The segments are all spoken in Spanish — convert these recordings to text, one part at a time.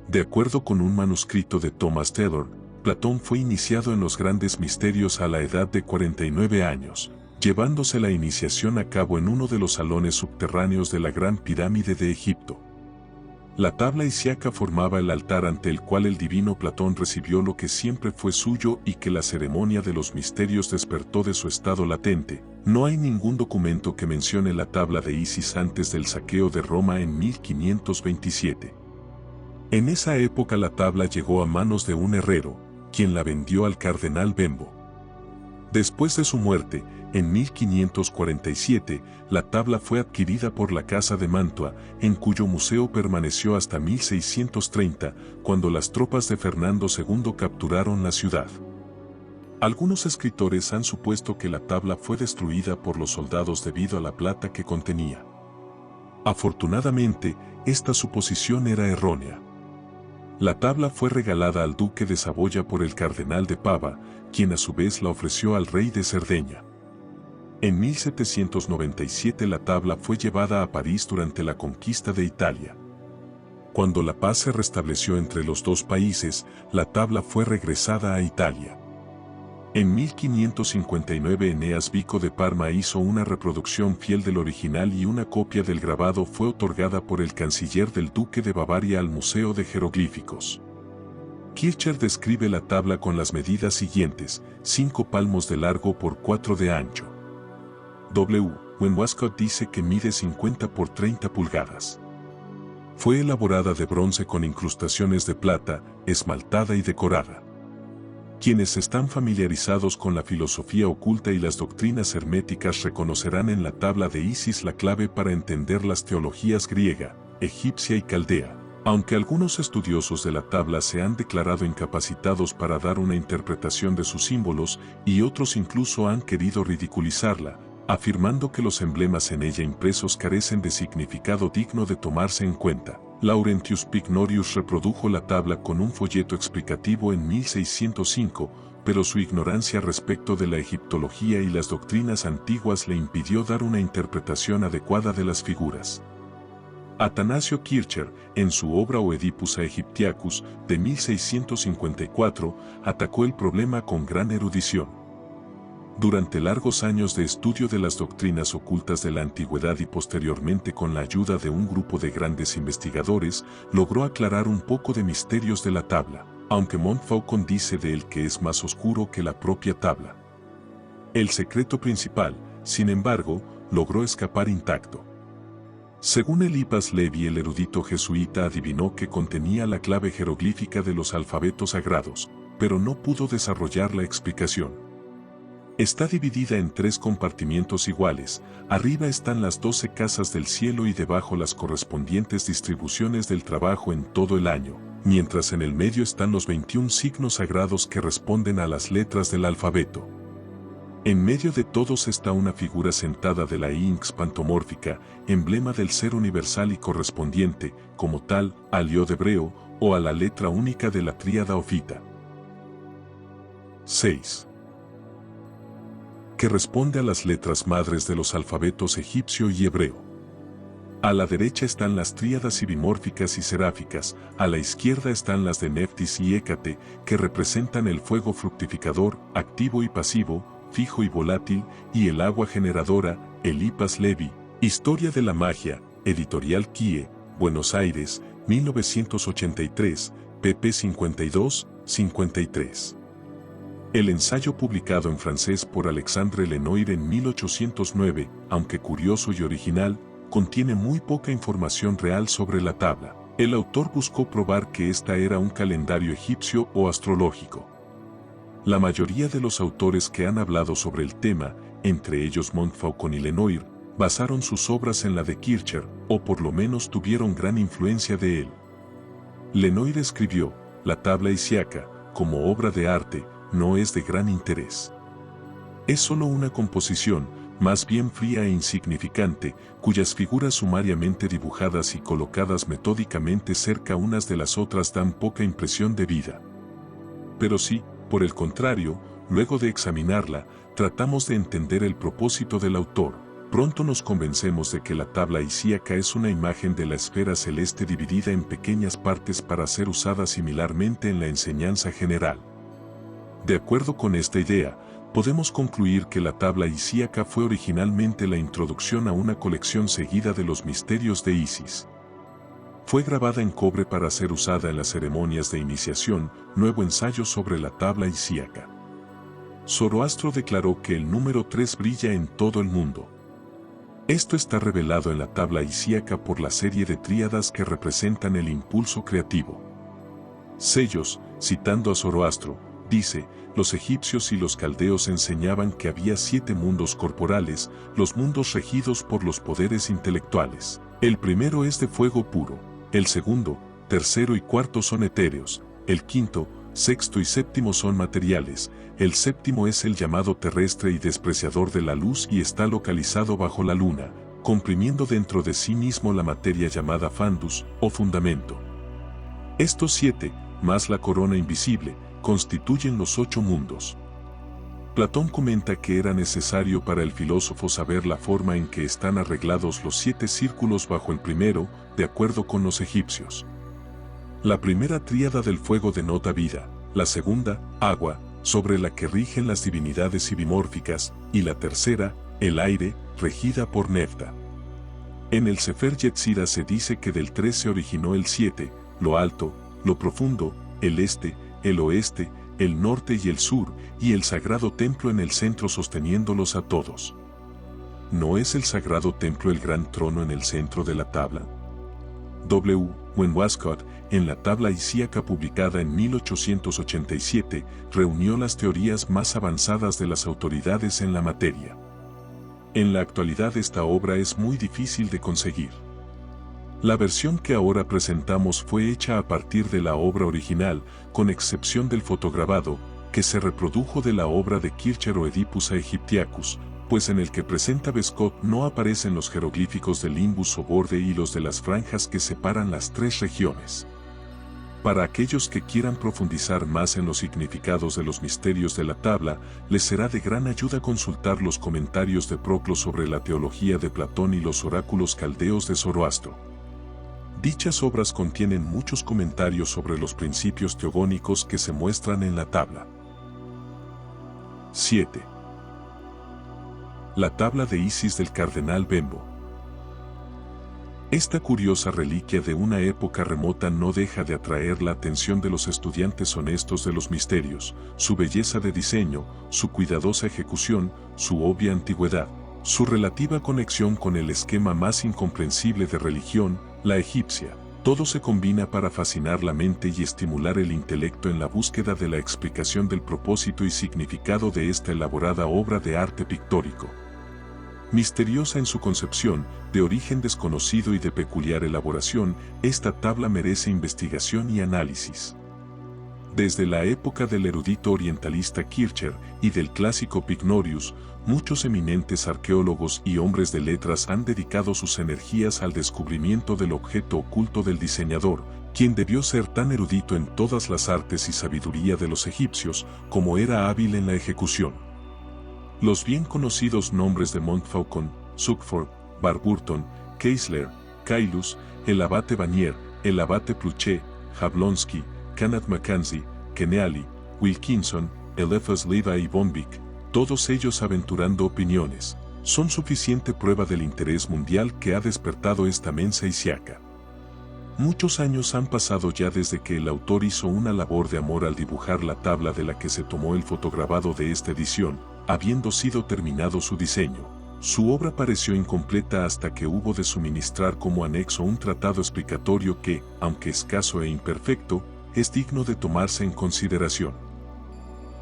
De acuerdo con un manuscrito de Thomas Taylor, Platón fue iniciado en los grandes misterios a la edad de 49 años, llevándose la iniciación a cabo en uno de los salones subterráneos de la Gran Pirámide de Egipto. La tabla isiaca formaba el altar ante el cual el divino Platón recibió lo que siempre fue suyo y que la ceremonia de los misterios despertó de su estado latente. No hay ningún documento que mencione la tabla de Isis antes del saqueo de Roma en 1527. En esa época la tabla llegó a manos de un herrero, quien la vendió al cardenal Bembo. Después de su muerte, en 1547, la tabla fue adquirida por la Casa de Mantua, en cuyo museo permaneció hasta 1630, cuando las tropas de Fernando II capturaron la ciudad. Algunos escritores han supuesto que la tabla fue destruida por los soldados debido a la plata que contenía. Afortunadamente, esta suposición era errónea. La tabla fue regalada al duque de Saboya por el cardenal de Pava, quien a su vez la ofreció al rey de Cerdeña. En 1797 la tabla fue llevada a París durante la conquista de Italia. Cuando la paz se restableció entre los dos países, la tabla fue regresada a Italia. En 1559 Eneas Vico de Parma hizo una reproducción fiel del original y una copia del grabado fue otorgada por el canciller del duque de Bavaria al Museo de Jeroglíficos. Kircher describe la tabla con las medidas siguientes: 5 palmos de largo por 4 de ancho. Westcott dice que mide 50 por 30 pulgadas. Fue elaborada de bronce con incrustaciones de plata, esmaltada y decorada. Quienes están familiarizados con la filosofía oculta y las doctrinas herméticas reconocerán en la tabla de Isis la clave para entender las teologías griega, egipcia y caldea, aunque algunos estudiosos de la tabla se han declarado incapacitados para dar una interpretación de sus símbolos y otros incluso han querido ridiculizarla, afirmando que los emblemas en ella impresos carecen de significado digno de tomarse en cuenta. Laurentius Pignorius reprodujo la tabla con un folleto explicativo en 1605, pero su ignorancia respecto de la egiptología y las doctrinas antiguas le impidió dar una interpretación adecuada de las figuras. Atanasio Kircher, en su obra Oedipus Aegyptiacus, de 1654, atacó el problema con gran erudición. Durante largos años de estudio de las doctrinas ocultas de la antigüedad y posteriormente con la ayuda de un grupo de grandes investigadores, logró aclarar un poco de misterios de la tabla, aunque Montfaucon dice de él que es más oscuro que la propia tabla. El secreto principal, sin embargo, logró escapar intacto. Según Eliphas Levi, el erudito jesuita adivinó que contenía la clave jeroglífica de los alfabetos sagrados, pero no pudo desarrollar la explicación. Está dividida en 3 compartimientos iguales, arriba están las 12 casas del cielo y debajo las correspondientes distribuciones del trabajo en todo el año, mientras en el medio están los 21 signos sagrados que responden a las letras del alfabeto. En medio de todos está una figura sentada de la Inx pantomórfica, emblema del ser universal y correspondiente, como tal, al Iod hebreo o a la letra única de la tríada ofita. 6. Que responde a las letras madres de los alfabetos egipcio y hebreo. A la derecha están las tríadas ibimórficas y seráficas, a la izquierda están las de Neftis y Hécate, que representan el fuego fructificador, activo y pasivo, fijo y volátil, y el agua generadora, Eliphas Levi, Historia de la Magia, Editorial Kie, Buenos Aires, 1983, pp 52-53. El ensayo publicado en francés por Alexandre Lenoir en 1809, aunque curioso y original, contiene muy poca información real sobre la tabla. El autor buscó probar que esta era un calendario egipcio o astrológico. La mayoría de los autores que han hablado sobre el tema, entre ellos Montfaucon y Lenoir, basaron sus obras en la de Kircher, o por lo menos tuvieron gran influencia de él. Lenoir escribió, la tabla isiaca, como obra de arte, no es de gran interés. Es solo una composición, más bien fría e insignificante, cuyas figuras sumariamente dibujadas y colocadas metódicamente cerca unas de las otras dan poca impresión de vida. Pero sí, por el contrario, luego de examinarla, tratamos de entender el propósito del autor, pronto nos convencemos de que la tabla isíaca es una imagen de la esfera celeste dividida en pequeñas partes para ser usada similarmente en la enseñanza general. De acuerdo con esta idea, podemos concluir que la tabla isíaca fue originalmente la introducción a una colección seguida de los misterios de Isis. Fue grabada en cobre para ser usada en las ceremonias de iniciación, nuevo ensayo sobre la tabla isíaca. Zoroastro declaró que el número 3 brilla en todo el mundo. Esto está revelado en la tabla isíaca por la serie de tríadas que representan el impulso creativo. Sellos, citando a Zoroastro, dice, los egipcios y los caldeos enseñaban que había 7 mundos corporales, los mundos regidos por los poderes intelectuales. El primero es de fuego puro, el segundo, tercero y cuarto son etéreos, el quinto, sexto y séptimo son materiales, el séptimo es el llamado terrestre y despreciador de la luz y está localizado bajo la luna, comprimiendo dentro de sí mismo la materia llamada fundus, o fundamento. Estos 7, más la corona invisible, constituyen los 8 mundos. Platón comenta que era necesario para el filósofo saber la forma en que están arreglados los 7 círculos bajo el primero, de acuerdo con los egipcios. La primera tríada del fuego denota vida, la segunda, agua, sobre la que rigen las divinidades ibimórficas, y la tercera, el aire, regida por Nefta. En el Sefer Yetzirah se dice que del 3 se originó el 7, lo alto, lo profundo, el este, el oeste, el norte y el sur, y el sagrado templo en el centro sosteniéndolos a todos. ¿No es el sagrado templo el gran trono en el centro de la tabla? W. Westcott, en la tabla isíaca publicada en 1887, reunió las teorías más avanzadas de las autoridades en la materia. En la actualidad esta obra es muy difícil de conseguir. La versión que ahora presentamos fue hecha a partir de la obra original, con excepción del fotograbado, que se reprodujo de la obra de Kircher o Oedipus Aegyptiacus, pues en el que presenta Westcott no aparecen los jeroglíficos del limbus o borde y los de las franjas que separan las 3 regiones. Para aquellos que quieran profundizar más en los significados de los misterios de la tabla, les será de gran ayuda consultar los comentarios de Proclo sobre la teología de Platón y los oráculos caldeos de Zoroastro. Dichas obras contienen muchos comentarios sobre los principios teogónicos que se muestran en la tabla. 7. La tabla de Isis del cardenal Bembo. Esta curiosa reliquia de una época remota no deja de atraer la atención de los estudiantes honestos de los misterios, su belleza de diseño, su cuidadosa ejecución, su obvia antigüedad, su relativa conexión con el esquema más incomprensible de religión, la egipcia. Todo se combina para fascinar la mente y estimular el intelecto en la búsqueda de la explicación del propósito y significado de esta elaborada obra de arte pictórico. Misteriosa en su concepción, de origen desconocido y de peculiar elaboración, esta tabla merece investigación y análisis. Desde la época del erudito orientalista Kircher y del clásico Pycnorius, muchos eminentes arqueólogos y hombres de letras han dedicado sus energías al descubrimiento del objeto oculto del diseñador, quien debió ser tan erudito en todas las artes y sabiduría de los egipcios, como era hábil en la ejecución. Los bien conocidos nombres de Montfaucon, Suckford, Warburton, Keisler, Caylus, el abate Vanier, el abate Pluchet, Jablonski, Kenneth Mackenzie, Keneally, Wilkinson, Eliphas Levi y Bombic, todos ellos aventurando opiniones, son suficiente prueba del interés mundial que ha despertado esta mensa isíaca. Muchos años han pasado ya desde que el autor hizo una labor de amor al dibujar la tabla de la que se tomó el fotograbado de esta edición, habiendo sido terminado su diseño. Su obra pareció incompleta hasta que hubo de suministrar como anexo un tratado explicatorio que, aunque escaso e imperfecto, es digno de tomarse en consideración.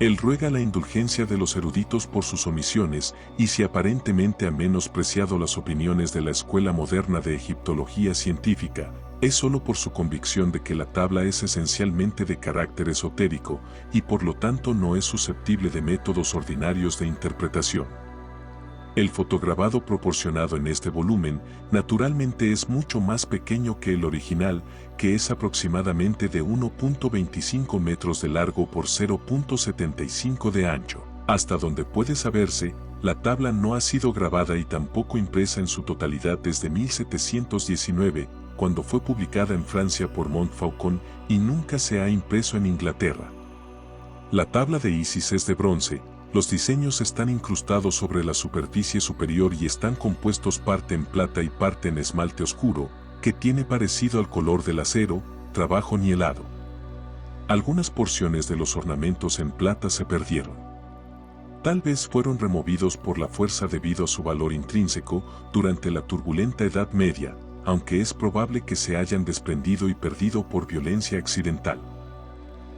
Él ruega la indulgencia de los eruditos por sus omisiones, y si aparentemente ha menospreciado las opiniones de la escuela moderna de egiptología científica, es solo por su convicción de que la tabla es esencialmente de carácter esotérico, y por lo tanto no es susceptible de métodos ordinarios de interpretación. El fotograbado proporcionado en este volumen, naturalmente es mucho más pequeño que el original, que es aproximadamente de 1.25 metros de largo por 0.75 de ancho. Hasta donde puede saberse, La tabla no ha sido grabada y tampoco impresa en su totalidad desde 1719, cuando fue publicada en Francia por Montfaucon, y nunca se ha impreso en Inglaterra. La tabla de Isis es de bronce, los diseños están incrustados sobre la superficie superior y están compuestos parte en plata y parte en esmalte oscuro, que tiene parecido al color del acero, trabajo nielado. Algunas porciones de los ornamentos en plata se perdieron. Tal vez fueron removidos por la fuerza debido a su valor intrínseco durante la turbulenta Edad Media, aunque es probable que se hayan desprendido y perdido por violencia accidental.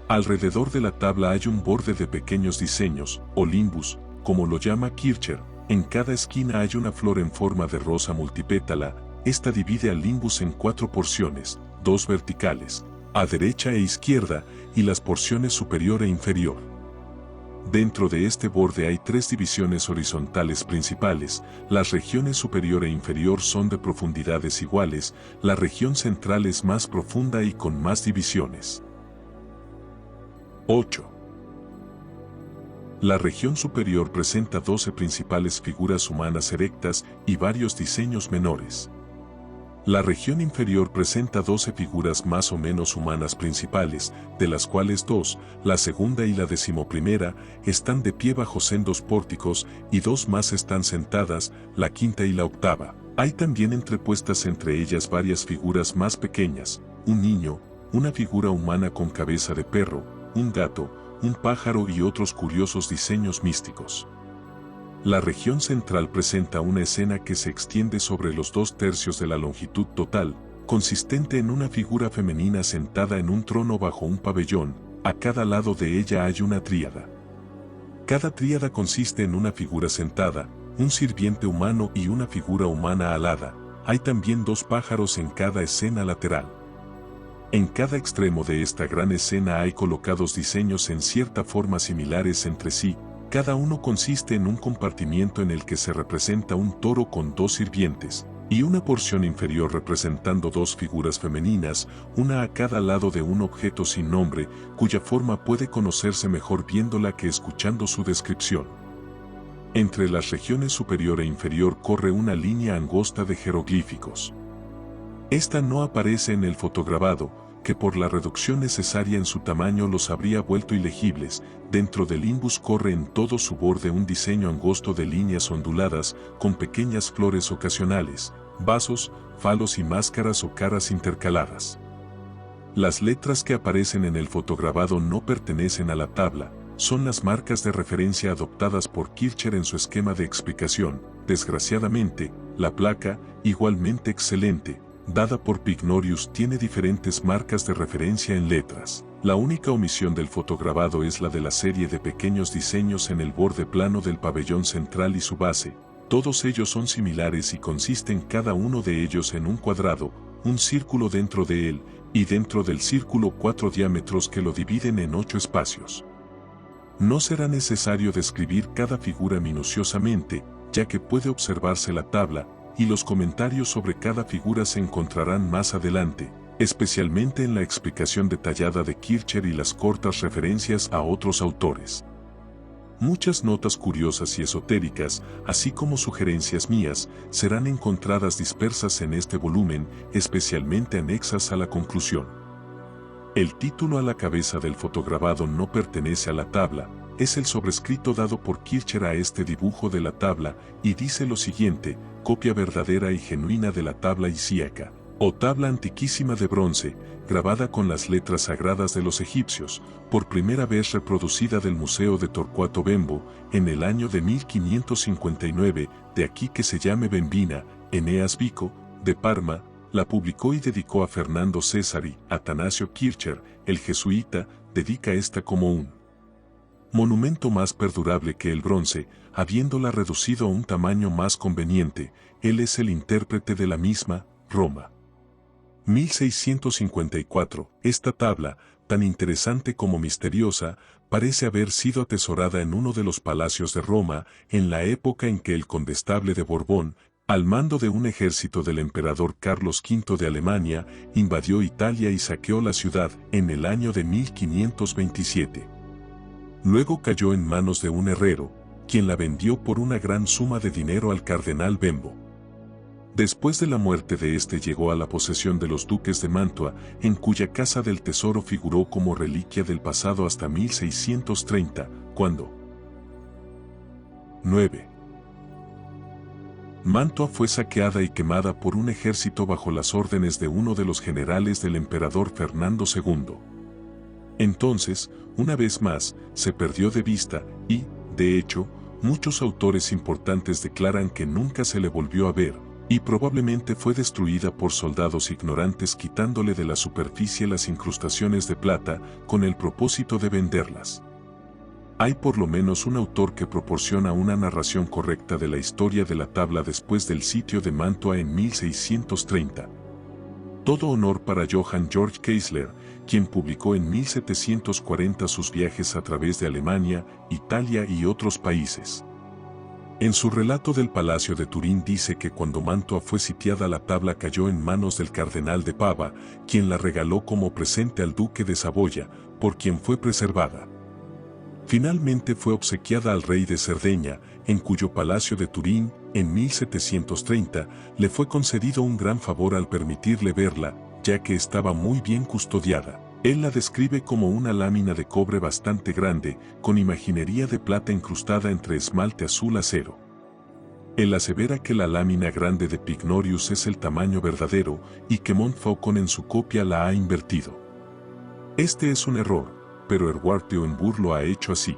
Alrededor de la tabla hay un borde de pequeños diseños, o limbus, como lo llama Kircher. En cada esquina hay una flor en forma de rosa multipétala. Esta divide al limbus en 4 porciones, 2 verticales, a derecha e izquierda, y las porciones superior e inferior. Dentro de este borde hay 3 divisiones horizontales principales. Las regiones superior e inferior son de profundidades iguales, la región central es más profunda y con más divisiones. 8. La región superior presenta 12 principales figuras humanas erectas y varios diseños menores. La región inferior presenta 12 figuras más o menos humanas principales, de las cuales 2, la segunda y la 11ª, están de pie bajo sendos pórticos y 2 más están sentadas, la 5ª y la 8ª. Hay también entrepuestas entre ellas varias figuras más pequeñas, un niño, una figura humana con cabeza de perro, un gato, un pájaro y otros curiosos diseños místicos. La región central presenta una escena que se extiende sobre los 2/3 de la longitud total, consistente en una figura femenina sentada en un trono bajo un pabellón. A cada lado de ella hay una tríada. Cada tríada consiste en una figura sentada, un sirviente humano y una figura humana alada. Hay también 2 pájaros en cada escena lateral. En cada extremo de esta gran escena hay colocados diseños en cierta forma similares entre sí. Cada uno consiste en un compartimiento en el que se representa un toro con 2 sirvientes, y una porción inferior representando 2 figuras femeninas, una a cada lado de un objeto sin nombre, cuya forma puede conocerse mejor viéndola que escuchando su descripción. Entre las regiones superior e inferior corre una línea angosta de jeroglíficos. Esta no aparece en el fotograbado, que por la reducción necesaria en su tamaño los habría vuelto ilegibles. Dentro del limbus corre en todo su borde un diseño angosto de líneas onduladas, con pequeñas flores ocasionales, vasos, falos y máscaras o caras intercaladas. Las letras que aparecen en el fotograbado no pertenecen a la tabla, son las marcas de referencia adoptadas por Kircher en su esquema de explicación. Desgraciadamente, la placa, igualmente excelente, dada por Pignorius, tiene diferentes marcas de referencia en letras. La única omisión del fotograbado es la de la serie de pequeños diseños en el borde plano del pabellón central y su base. Todos ellos son similares y consisten cada uno de ellos en un cuadrado, un círculo dentro de él, y dentro del círculo 4 diámetros que lo dividen en 8 espacios. No será necesario describir cada figura minuciosamente, ya que puede observarse la tabla, y los comentarios sobre cada figura se encontrarán más adelante, especialmente en la explicación detallada de Kircher y las cortas referencias a otros autores. Muchas notas curiosas y esotéricas, así como sugerencias mías, serán encontradas dispersas en este volumen, especialmente anexas a la conclusión. El título a la cabeza del fotograbado no pertenece a la tabla, es el sobrescrito dado por Kircher a este dibujo de la tabla, y dice lo siguiente: copia verdadera y genuina de la tabla isíaca, o tabla antiquísima de bronce, grabada con las letras sagradas de los egipcios, por primera vez reproducida del Museo de Torquato Bembo, en el año de 1559, de aquí que se llame Bembina. Eneas Vico, de Parma, la publicó y dedicó a Fernando Cesari. Atanasio Kircher, el jesuita, dedica esta como un monumento más perdurable que el bronce, habiéndola reducido a un tamaño más conveniente. Él es el intérprete de la misma. Roma. 1654. Esta tabla, tan interesante como misteriosa, parece haber sido atesorada en uno de los palacios de Roma, en la época en que el condestable de Borbón, al mando de un ejército del emperador Carlos V de Alemania, invadió Italia y saqueó la ciudad en el año de 1527. Luego cayó en manos de un herrero, quien la vendió por una gran suma de dinero al cardenal Bembo. Después de la muerte de este llegó a la posesión de los duques de Mantua, en cuya casa del tesoro figuró como reliquia del pasado hasta 1630, cuando 9. Mantua fue saqueada y quemada por un ejército bajo las órdenes de uno de los generales del emperador Fernando II. Entonces, una vez más, se perdió de vista y, de hecho, muchos autores importantes declaran que nunca se le volvió a ver, y probablemente fue destruida por soldados ignorantes quitándole de la superficie las incrustaciones de plata con el propósito de venderlas. Hay por lo menos un autor que proporciona una narración correcta de la historia de la tabla después del sitio de Mantua en 1630. Todo honor para Johann Georg Keisler, quien publicó en 1740 sus viajes a través de Alemania, Italia y otros países. En su relato del Palacio de Turín dice que cuando Mantua fue sitiada la tabla cayó en manos del cardenal de Pava, quien la regaló como presente al duque de Saboya, por quien fue preservada. Finalmente fue obsequiada al rey de Cerdeña, en cuyo Palacio de Turín, en 1730, le fue concedido un gran favor al permitirle verla, ya que estaba muy bien custodiada. Él la describe como una lámina de cobre bastante grande, con imaginería de plata incrustada entre esmalte azul acero. Él asevera que la lámina grande de Pycnorius es el tamaño verdadero y que Montfaucon en su copia la ha invertido. Este es un error, pero Edward de Oenbourg lo ha hecho así.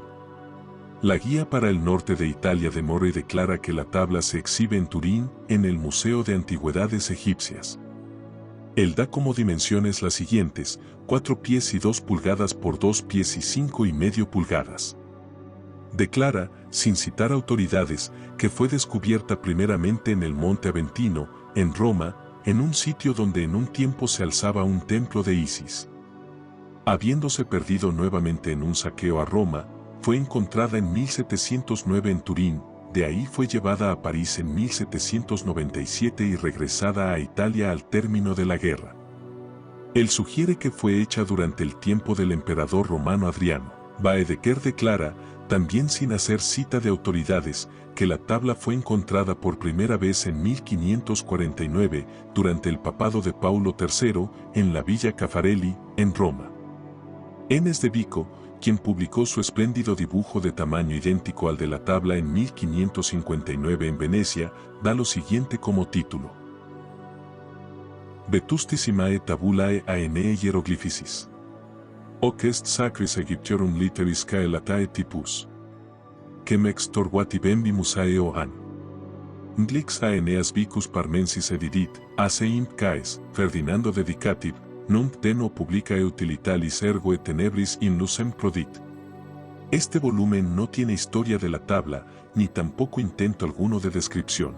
La guía para el norte de Italia de Morey declara que la tabla se exhibe en Turín, en el Museo de Antigüedades Egipcias. Él da como dimensiones las siguientes: 4 pies y 2 pulgadas por 2 pies y 5,5 pulgadas. Declara, sin citar autoridades, que fue descubierta primeramente en el Monte Aventino, en Roma, en un sitio donde en un tiempo se alzaba un templo de Isis. Habiéndose perdido nuevamente en un saqueo a Roma, fue encontrada en 1709 en Turín, de ahí fue llevada a París en 1797 y regresada a Italia al término de la guerra. Él sugiere que fue hecha durante el tiempo del emperador romano Adriano. Baedeker declara, también sin hacer cita de autoridades, que la tabla fue encontrada por primera vez en 1549, durante el papado de Paulo III, en la Villa Caffarelli, en Roma. Enes de Vico, quien publicó su espléndido dibujo de tamaño idéntico al de la tabla en 1559 en Venecia, da lo siguiente como título: Vetustissimae tabulae aeneae hieroglyphicis. Hoc est sacris Egyptiorum litteris caelatae typus. Quem extorquati bembimus aeo an. Ndlix aeneas vicus parmensis edidit, ace int caes, Ferdinando dedicativ, nunc deno publica e utilitalis ergo et tenebris in lucem prodit. Este volumen no tiene historia de la tabla, ni tampoco intento alguno de descripción.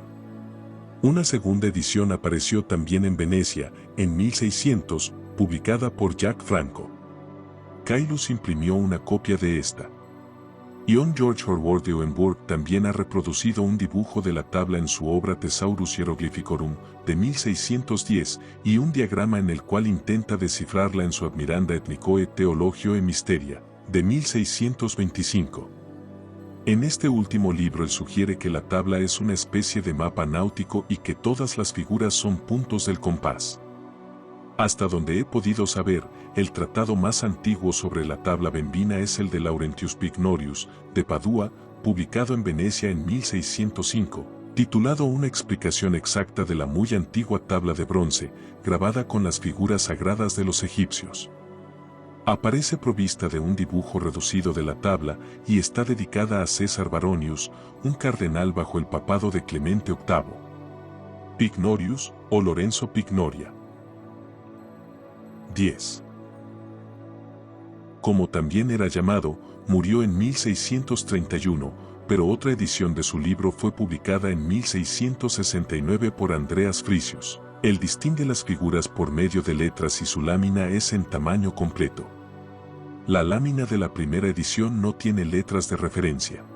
Una segunda edición apareció también en Venecia, en 1600, publicada por Jacques Franco. Caylus imprimió una copia de esta. Ion George Horvath de Oenbourg también ha reproducido un dibujo de la tabla en su obra Thesaurus Hieroglyphicorum, de 1610, y un diagrama en el cual intenta descifrarla en su Admiranda Ethnicoe Theologioe Mysteria, de 1625. En este último libro él sugiere que la tabla es una especie de mapa náutico y que todas las figuras son puntos del compás. Hasta donde he podido saber, el tratado más antiguo sobre la tabla bembina es el de Laurentius Pycnorius, de Padua, publicado en Venecia en 1605, titulado Una explicación exacta de la muy antigua tabla de bronce, grabada con las figuras sagradas de los egipcios. Aparece provista de un dibujo reducido de la tabla y está dedicada a César Baronius, un cardenal bajo el papado de Clemente VIII. Pycnorius, o Lorenzo Pignoria. 10. Como también era llamado, murió en 1631, pero otra edición de su libro fue publicada en 1669 por Andreas Frisius. Él distingue las figuras por medio de letras y su lámina es en tamaño completo. La lámina de la primera edición no tiene letras de referencia.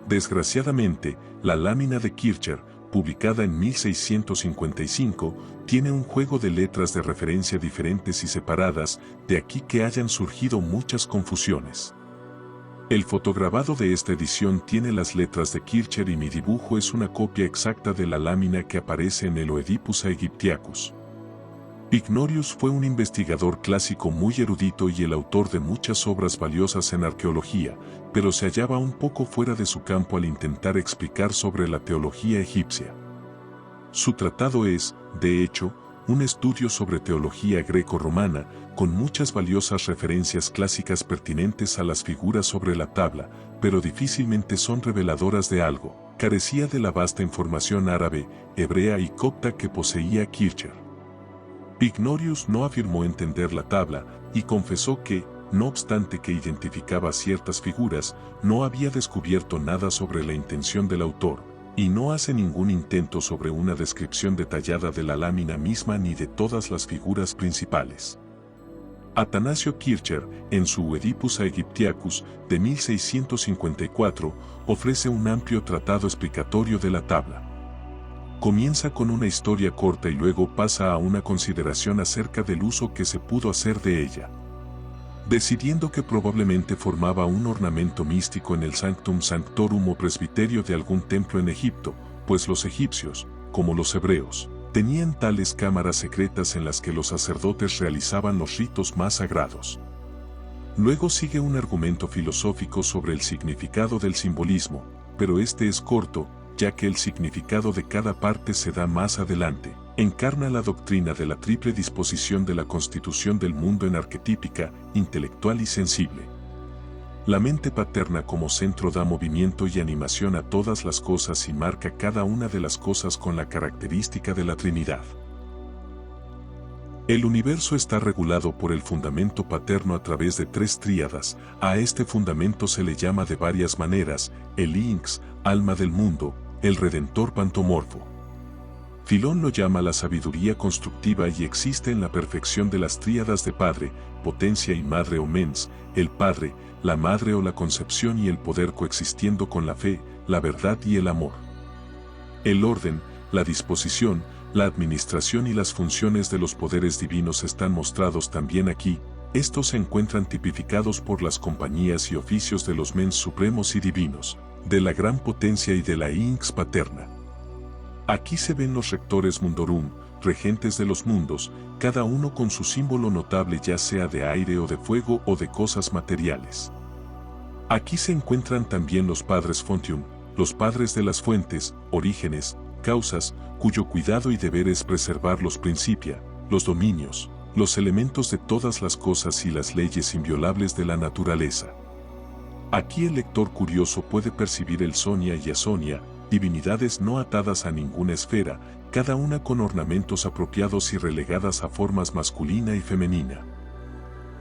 Desgraciadamente, la lámina de Kircher, publicada en 1655, tiene un juego de letras de referencia diferentes y separadas, de aquí que hayan surgido muchas confusiones. El fotograbado de esta edición tiene las letras de Kircher y mi dibujo es una copia exacta de la lámina que aparece en el Oedipus Aegyptiacus. Pycnorius fue un investigador clásico muy erudito y el autor de muchas obras valiosas en arqueología, pero se hallaba un poco fuera de su campo al intentar explicar sobre la teología egipcia. Su tratado es, de hecho, un estudio sobre teología greco-romana, con muchas valiosas referencias clásicas pertinentes a las figuras sobre la tabla, pero difícilmente son reveladoras de algo. Carecía de la vasta información árabe, hebrea y copta que poseía Kircher. Pycnorius no afirmó entender la tabla y confesó que, no obstante que identificaba ciertas figuras, no había descubierto nada sobre la intención del autor, y no hace ningún intento sobre una descripción detallada de la lámina misma ni de todas las figuras principales. Atanasio Kircher, en su Oedipus Aegyptiacus de 1654, ofrece un amplio tratado explicatorio de la tabla. Comienza con una historia corta y luego pasa a una consideración acerca del uso que se pudo hacer de ella. Decidiendo que probablemente formaba un ornamento místico en el Sanctum Sanctorum o presbiterio de algún templo en Egipto, pues los egipcios, como los hebreos, tenían tales cámaras secretas en las que los sacerdotes realizaban los ritos más sagrados. Luego sigue un argumento filosófico sobre el significado del simbolismo, pero este es corto, ya que el significado de cada parte se da más adelante. Encarna la doctrina de la triple disposición de la constitución del mundo en arquetípica, intelectual y sensible. La mente paterna como centro da movimiento y animación a todas las cosas y marca cada una de las cosas con la característica de la Trinidad. El universo está regulado por el fundamento paterno a través de tres tríadas. A este fundamento se le llama de varias maneras, el Inx, alma del mundo, el Redentor pantomorfo. Filón lo llama la sabiduría constructiva y existe en la perfección de las tríadas de Padre, Potencia y Madre o Mens, el Padre, la Madre o la Concepción y el Poder coexistiendo con la fe, la verdad y el amor. El orden, la disposición, la administración y las funciones de los poderes divinos están mostrados también aquí. Estos se encuentran tipificados por las compañías y oficios de los Mens supremos y divinos, de la gran potencia y de la Inx paterna. Aquí se ven los rectores mundorum, regentes de los mundos, cada uno con su símbolo notable ya sea de aire o de fuego o de cosas materiales. Aquí se encuentran también los padres fontium, los padres de las fuentes, orígenes, causas, cuyo cuidado y deber es preservar los principia, los dominios, los elementos de todas las cosas y las leyes inviolables de la naturaleza. Aquí el lector curioso puede percibir el Sonia y Asonia, divinidades no atadas a ninguna esfera, cada una con ornamentos apropiados y relegadas a formas masculina y femenina.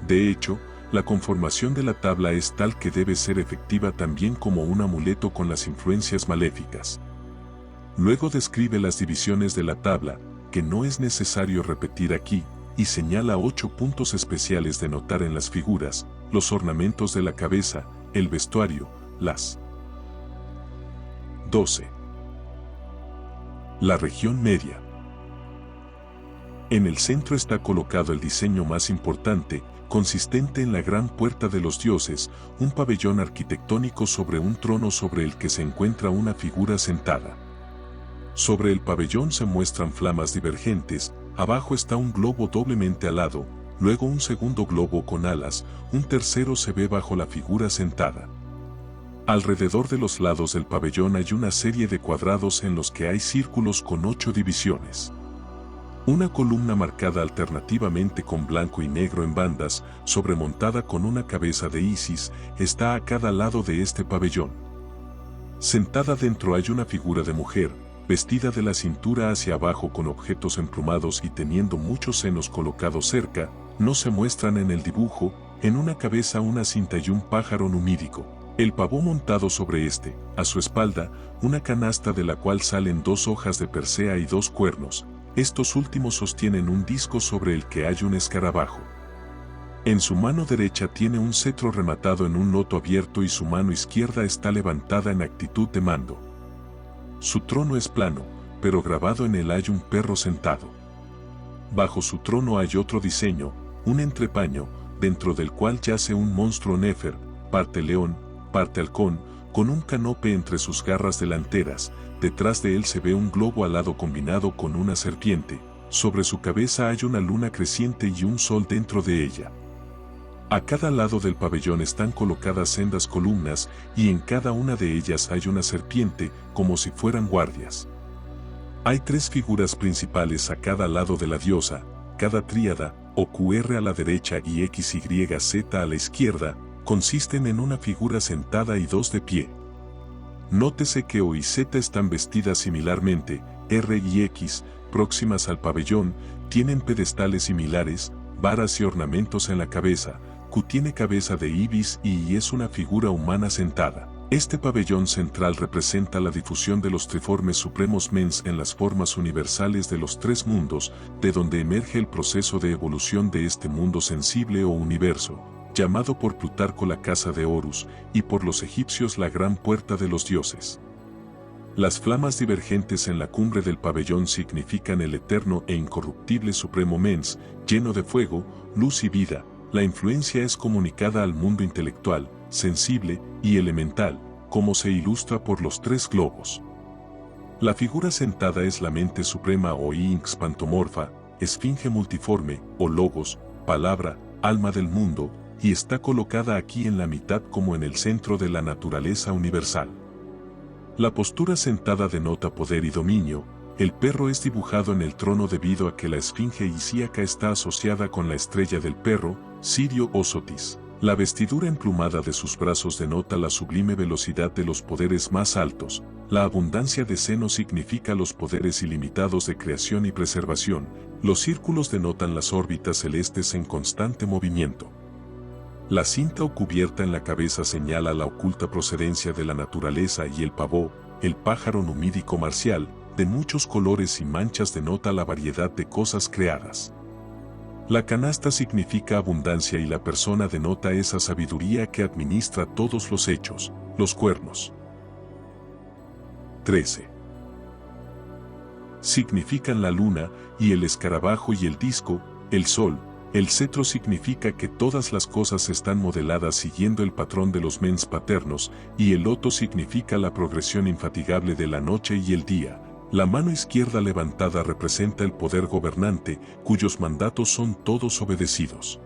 De hecho, la conformación de la tabla es tal que debe ser efectiva también como un amuleto con las influencias maléficas. Luego describe las divisiones de la tabla, que no es necesario repetir aquí, y señala 8 puntos especiales de notar en las figuras, los ornamentos de la cabeza, el vestuario, las 12. La región media. En el centro está colocado el diseño más importante, consistente en la gran puerta de los dioses, un pabellón arquitectónico sobre un trono sobre el que se encuentra una figura sentada. Sobre el pabellón se muestran flamas divergentes, abajo está un globo doblemente alado, luego un segundo globo con alas, un tercero se ve bajo la figura sentada. Alrededor de los lados del pabellón hay una serie de cuadrados en los que hay círculos con 8 divisiones. Una columna marcada alternativamente con blanco y negro en bandas, sobremontada con una cabeza de Isis, está a cada lado de este pabellón. Sentada dentro hay una figura de mujer, vestida de la cintura hacia abajo con objetos emplumados y teniendo muchos senos colocados cerca, no se muestran en el dibujo, en una cabeza una cinta y un pájaro numídico. El pavo montado sobre este, a su espalda, una canasta de la cual salen 2 hojas de Persea y 2 cuernos, estos últimos sostienen un disco sobre el que hay un escarabajo. En su mano derecha tiene un cetro rematado en un loto abierto y su mano izquierda está levantada en actitud de mando. Su trono es plano, pero grabado en él hay un perro sentado. Bajo su trono hay otro diseño, un entrepaño, dentro del cual yace un monstruo néfer, parte león, parte halcón, con un canope entre sus garras delanteras. Detrás de él se ve un globo alado combinado con una serpiente. Sobre su cabeza hay una luna creciente y un sol dentro de ella. A cada lado del pabellón están colocadas sendas columnas, y en cada una de ellas hay una serpiente, como si fueran guardias. Hay 3 figuras principales a cada lado de la diosa, cada tríada, o QR a la derecha y XYZ a la izquierda, consisten en una figura sentada y 2 de pie. Nótese que O y Z están vestidas similarmente, R y X, próximas al pabellón, tienen pedestales similares, varas y ornamentos en la cabeza. Q tiene cabeza de ibis y Y es una figura humana sentada. Este pabellón central representa la difusión de los triformes supremos mens en las formas universales de los 3 mundos, de donde emerge el proceso de evolución de este mundo sensible o universo, llamado por Plutarco la casa de Horus, y por los egipcios la gran puerta de los dioses. Las flamas divergentes en la cumbre del pabellón significan el eterno e incorruptible supremo mens, lleno de fuego, luz y vida. La influencia es comunicada al mundo intelectual, sensible y elemental, como se ilustra por los 3 globos. La figura sentada es la mente suprema o Inx pantomorfa, esfinge multiforme, o logos, palabra, alma del mundo, y está colocada aquí en la mitad como en el centro de la naturaleza universal. La postura sentada denota poder y dominio. El perro es dibujado en el trono debido a que la esfinge isíaca está asociada con la estrella del perro, Sirio o Sotis. La vestidura emplumada de sus brazos denota la sublime velocidad de los poderes más altos. La abundancia de seno significa los poderes ilimitados de creación y preservación. Los círculos denotan las órbitas celestes en constante movimiento. La cinta o cubierta en la cabeza señala la oculta procedencia de la naturaleza y el pavó, el pájaro numídico marcial, de muchos colores y manchas denota la variedad de cosas creadas. La canasta significa abundancia y la persona denota esa sabiduría que administra todos los hechos. Los cuernos 13 significan la luna, y el escarabajo y el disco, el sol. El cetro significa que todas las cosas están modeladas siguiendo el patrón de los mens paternos, y el loto significa la progresión infatigable de la noche y el día. La mano izquierda levantada representa el poder gobernante, cuyos mandatos son todos obedecidos.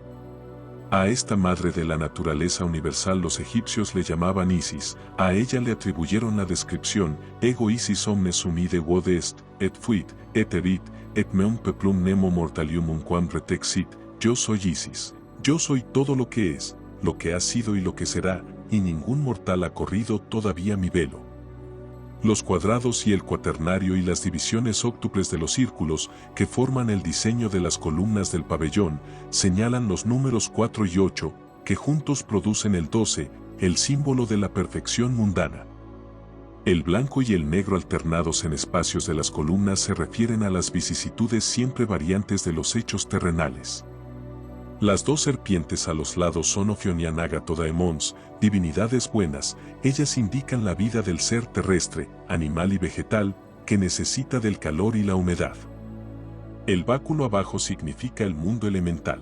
A esta madre de la naturaleza universal los egipcios le llamaban Isis. A ella le atribuyeron la descripción, ego Isis omnes unide wod est, et fuit, et erit, et meum peplum nemo mortalium unquam retexit. Yo soy Isis. Yo soy todo lo que es, lo que ha sido y lo que será, y ningún mortal ha corrido todavía mi velo. Los cuadrados y el cuaternario y las divisiones óctuples de los círculos, que forman el diseño de las columnas del pabellón, señalan los números 4 y 8, que juntos producen el 12, el símbolo de la perfección mundana. El blanco y el negro alternados en espacios de las columnas se refieren a las vicisitudes siempre variantes de los hechos terrenales. Las 2 serpientes a los lados son Ophion Agatodaemons, divinidades buenas. Ellas indican la vida del ser terrestre, animal y vegetal, que necesita del calor y la humedad. El báculo abajo significa el mundo elemental.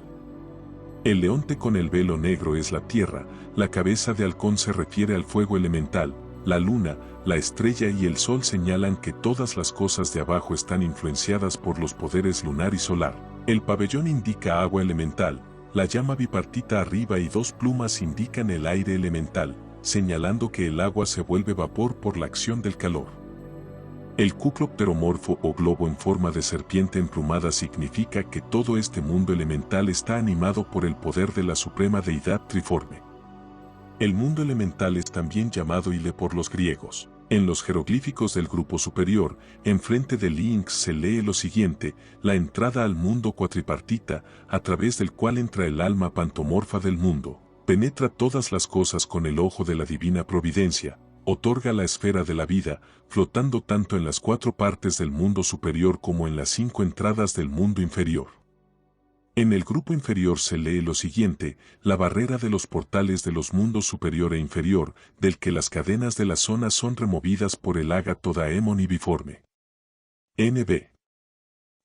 El leonte con el velo negro es la tierra, la cabeza de halcón se refiere al fuego elemental, la luna, la estrella y el sol señalan que todas las cosas de abajo están influenciadas por los poderes lunar y solar. El pabellón indica agua elemental, la llama bipartita arriba y 2 plumas indican el aire elemental, señalando que el agua se vuelve vapor por la acción del calor. El cúclopteromorfo o globo en forma de serpiente emplumada significa que todo este mundo elemental está animado por el poder de la suprema deidad triforme. El mundo elemental es también llamado Ile por los griegos. En los jeroglíficos del grupo superior, enfrente del Inx se lee lo siguiente: la entrada al mundo cuatripartita, a través del cual entra el alma pantomorfa del mundo, penetra todas las cosas con el ojo de la divina providencia, otorga la esfera de la vida, flotando tanto en las 4 partes del mundo superior como en las 5 entradas del mundo inferior. En el grupo inferior se lee lo siguiente: la barrera de los portales de los mundos superior e inferior, del que las cadenas de la zona son removidas por el ágato daemon y biforme. NB.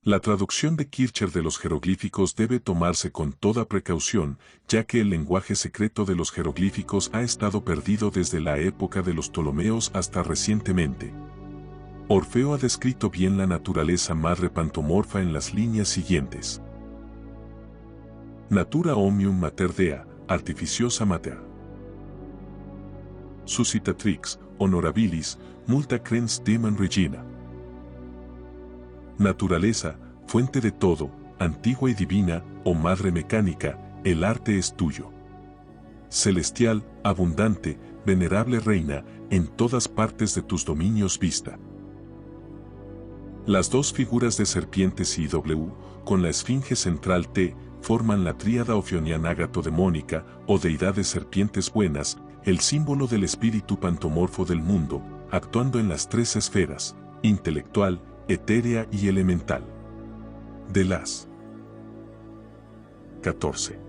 La traducción de Kircher de los jeroglíficos debe tomarse con toda precaución, ya que el lenguaje secreto de los jeroglíficos ha estado perdido desde la época de los Ptolomeos hasta recientemente. Orfeo ha descrito bien la naturaleza madre pantomorfa en las líneas siguientes. Natura omnium mater dea, artificiosa mater. Suscitatrix, honorabilis, multa crens demam regina. Naturaleza, fuente de todo, antigua y divina, oh madre mecánica, el arte es tuyo. Celestial, abundante, venerable reina, en todas partes de tus dominios vista. Las dos figuras de serpientes y W, con la esfinge central T, forman la tríada ofionian-ágato-demónica, o deidad de serpientes buenas, el símbolo del espíritu pantomorfo del mundo, actuando en las tres esferas, intelectual, etérea y elemental. De las 14.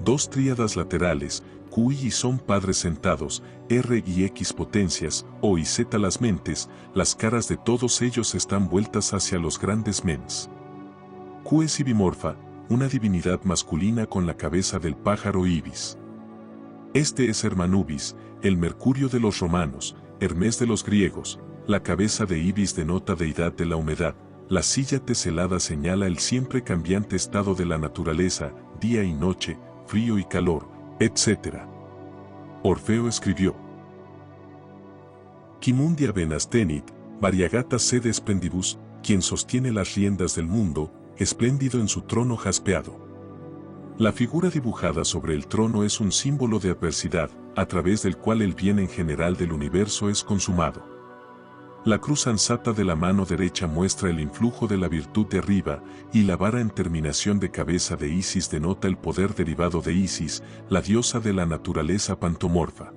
Dos tríadas laterales, Q y Y son padres sentados, R y X potencias, O y Z las mentes, las caras de todos ellos están vueltas hacia los grandes mens. Q es ibimorfa, una divinidad masculina con la cabeza del pájaro Ibis. Este es Hermanubis, el Mercurio de los romanos, Hermes de los griegos. La cabeza de Ibis denota deidad de la humedad, la silla teselada señala el siempre cambiante estado de la naturaleza, día y noche, frío y calor, etc. Orfeo escribió: Quimundia venas tenit, variegata sede splendibus, quien sostiene las riendas del mundo, espléndido en su trono jaspeado. La figura dibujada sobre el trono es un símbolo de adversidad, a través del cual el bien en general del universo es consumado. La cruz ansata de la mano derecha muestra el influjo de la virtud de arriba, y la vara en terminación de cabeza de Isis denota el poder derivado de Isis, la diosa de la naturaleza pantomorfa.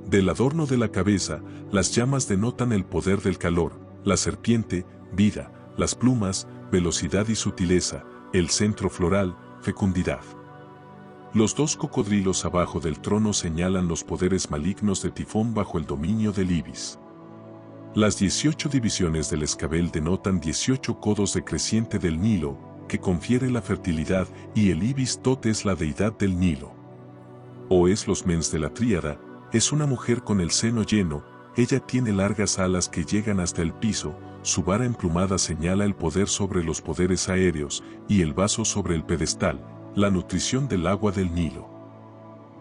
Del adorno de la cabeza, las llamas denotan el poder del calor, la serpiente, vida, las plumas, velocidad y sutileza, el centro floral, fecundidad. Los dos cocodrilos abajo del trono señalan los poderes malignos de Tifón bajo el dominio del Ibis. Las 18 divisiones del escabel denotan 18 codos de creciente del Nilo, que confiere la fertilidad, y el Ibis Tot es la deidad del Nilo. O es los mens de la tríada, es una mujer con el seno lleno, ella tiene largas alas que llegan hasta el piso, su vara emplumada señala el poder sobre los poderes aéreos, y el vaso sobre el pedestal, la nutrición del agua del Nilo.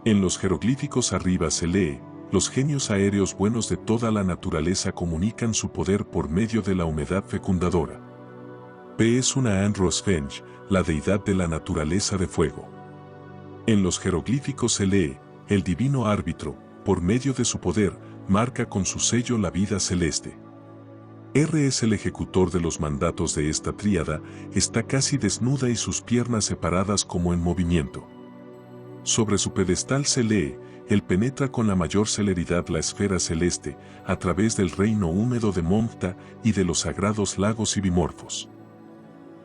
En los jeroglíficos arriba se lee: los genios aéreos buenos de toda la naturaleza comunican su poder por medio de la humedad fecundadora. P es una Anro-Sphenge, la deidad de la naturaleza de fuego. En los jeroglíficos se lee: el divino árbitro, por medio de su poder, marca con su sello la vida celeste. R es el ejecutor de los mandatos de esta tríada, está casi desnuda y sus piernas separadas como en movimiento. Sobre su pedestal se lee: él penetra con la mayor celeridad la esfera celeste, a través del reino húmedo de Monfta y de los sagrados lagos ibimorfos.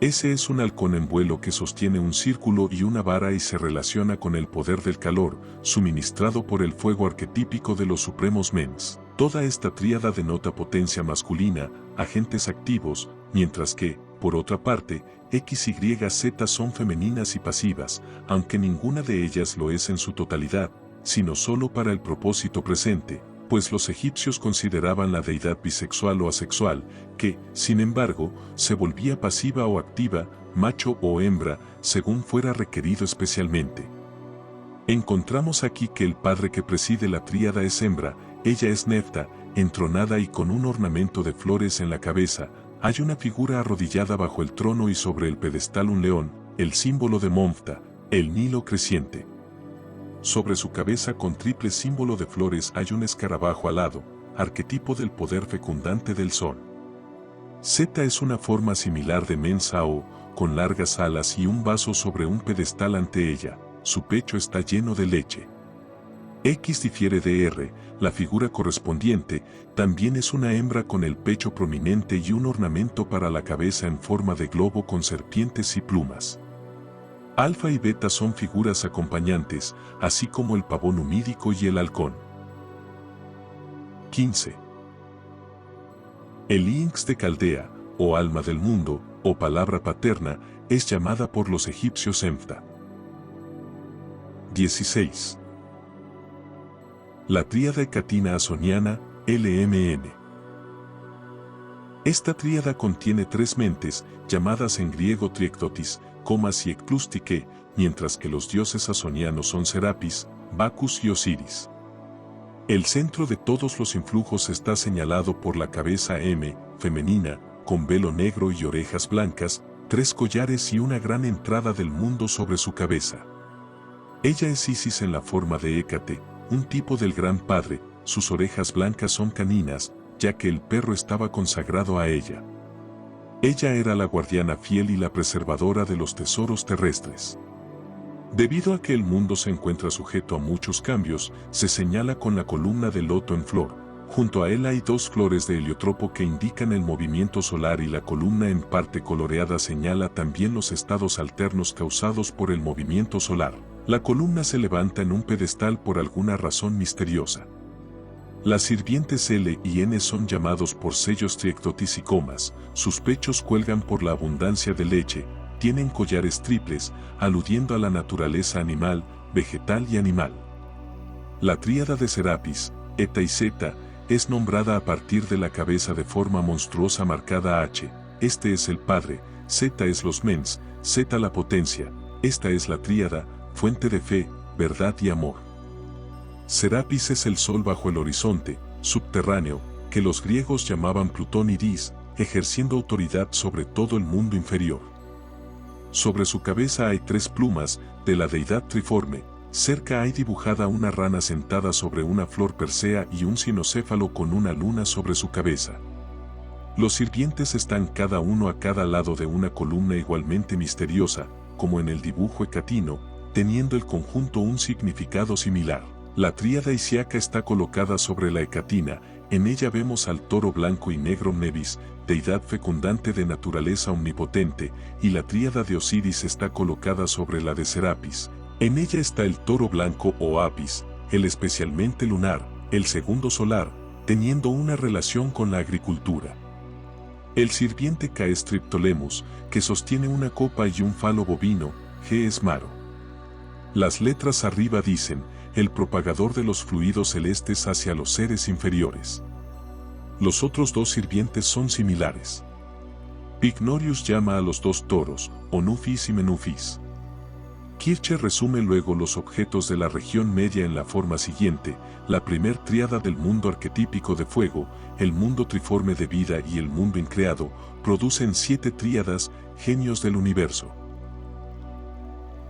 Ese es un halcón en vuelo que sostiene un círculo y una vara y se relaciona con el poder del calor, suministrado por el fuego arquetípico de los supremos mens. Toda esta tríada denota potencia masculina, agentes activos, mientras que, por otra parte, X, Y, Z son femeninas y pasivas, aunque ninguna de ellas lo es en su totalidad, sino solo para el propósito presente, pues los egipcios consideraban la deidad bisexual o asexual, que, sin embargo, se volvía pasiva o activa, macho o hembra, según fuera requerido especialmente. Encontramos aquí que el padre que preside la tríada es hembra, ella es Nefta, entronada y con un ornamento de flores en la cabeza. Hay una figura arrodillada bajo el trono y sobre el pedestal un león, el símbolo de Monfta, el Nilo creciente. Sobre su cabeza con triple símbolo de flores hay un escarabajo alado, arquetipo del poder fecundante del sol. Z es una forma similar de Mensa O, con largas alas y un vaso sobre un pedestal ante ella, su pecho está lleno de leche. X difiere de R, la figura correspondiente, también es una hembra con el pecho prominente y un ornamento para la cabeza en forma de globo con serpientes y plumas. Alfa y beta son figuras acompañantes, así como el pavón humídico y el halcón. 15. El Inx de Caldea, o alma del mundo, o palabra paterna, es llamada por los egipcios Enfta. 16. La tríada hecatina asoniana, LMN. Esta tríada contiene tres mentes, llamadas en griego triektotis, comas y eclústike, mientras que los dioses asonianos son Serapis, Bacchus y Osiris. El centro de todos los influjos está señalado por la cabeza M, femenina, con velo negro y orejas blancas, tres collares y una gran entrada del mundo sobre su cabeza. Ella es Isis en la forma de Hécate, un tipo del Gran Padre, sus orejas blancas son caninas, ya que el perro estaba consagrado a ella. Ella era la guardiana fiel y la preservadora de los tesoros terrestres. Debido a que el mundo se encuentra sujeto a muchos cambios, se señala con la columna del loto en flor. Junto a él hay dos flores de heliotropo que indican el movimiento solar y la columna en parte coloreada señala también los estados alternos causados por el movimiento solar. La columna se levanta en un pedestal por alguna razón misteriosa. Las sirvientes L y N son llamados por sellos triektotis y comas, sus pechos cuelgan por la abundancia de leche, tienen collares triples, aludiendo a la naturaleza animal, vegetal y animal. La tríada de Serapis, Eta y Zeta, es nombrada a partir de la cabeza de forma monstruosa marcada H, este es el Padre, Zeta es los mens, Zeta la potencia, esta es la tríada, fuente de fe, verdad y amor. Serapis es el sol bajo el horizonte, subterráneo, que los griegos llamaban Plutón y Dis, ejerciendo autoridad sobre todo el mundo inferior. Sobre su cabeza hay tres plumas, de la deidad triforme, cerca hay dibujada una rana sentada sobre una flor persea y un cinocéfalo con una luna sobre su cabeza. Los sirvientes están cada uno a cada lado de una columna igualmente misteriosa, como en el dibujo hecatino, teniendo el conjunto un significado similar. La tríada isiaca está colocada sobre la hecatina, en ella vemos al toro blanco y negro Nebis, deidad fecundante de naturaleza omnipotente, y la tríada de Osiris está colocada sobre la de Serapis. En ella está el toro blanco o Apis, el especialmente lunar, el segundo solar, teniendo una relación con la agricultura. El sirviente K es Triptolemus, que sostiene una copa y un falo bovino, G es Maro. Las letras arriba dicen, el propagador de los fluidos celestes hacia los seres inferiores. Los otros dos sirvientes son similares. Pycnorius llama a los dos toros, Onufis y Menufis. Kircher resume luego los objetos de la región media en la forma siguiente, la primer tríada del mundo arquetípico de fuego, el mundo triforme de vida y el mundo increado, producen 7 tríadas, genios del universo.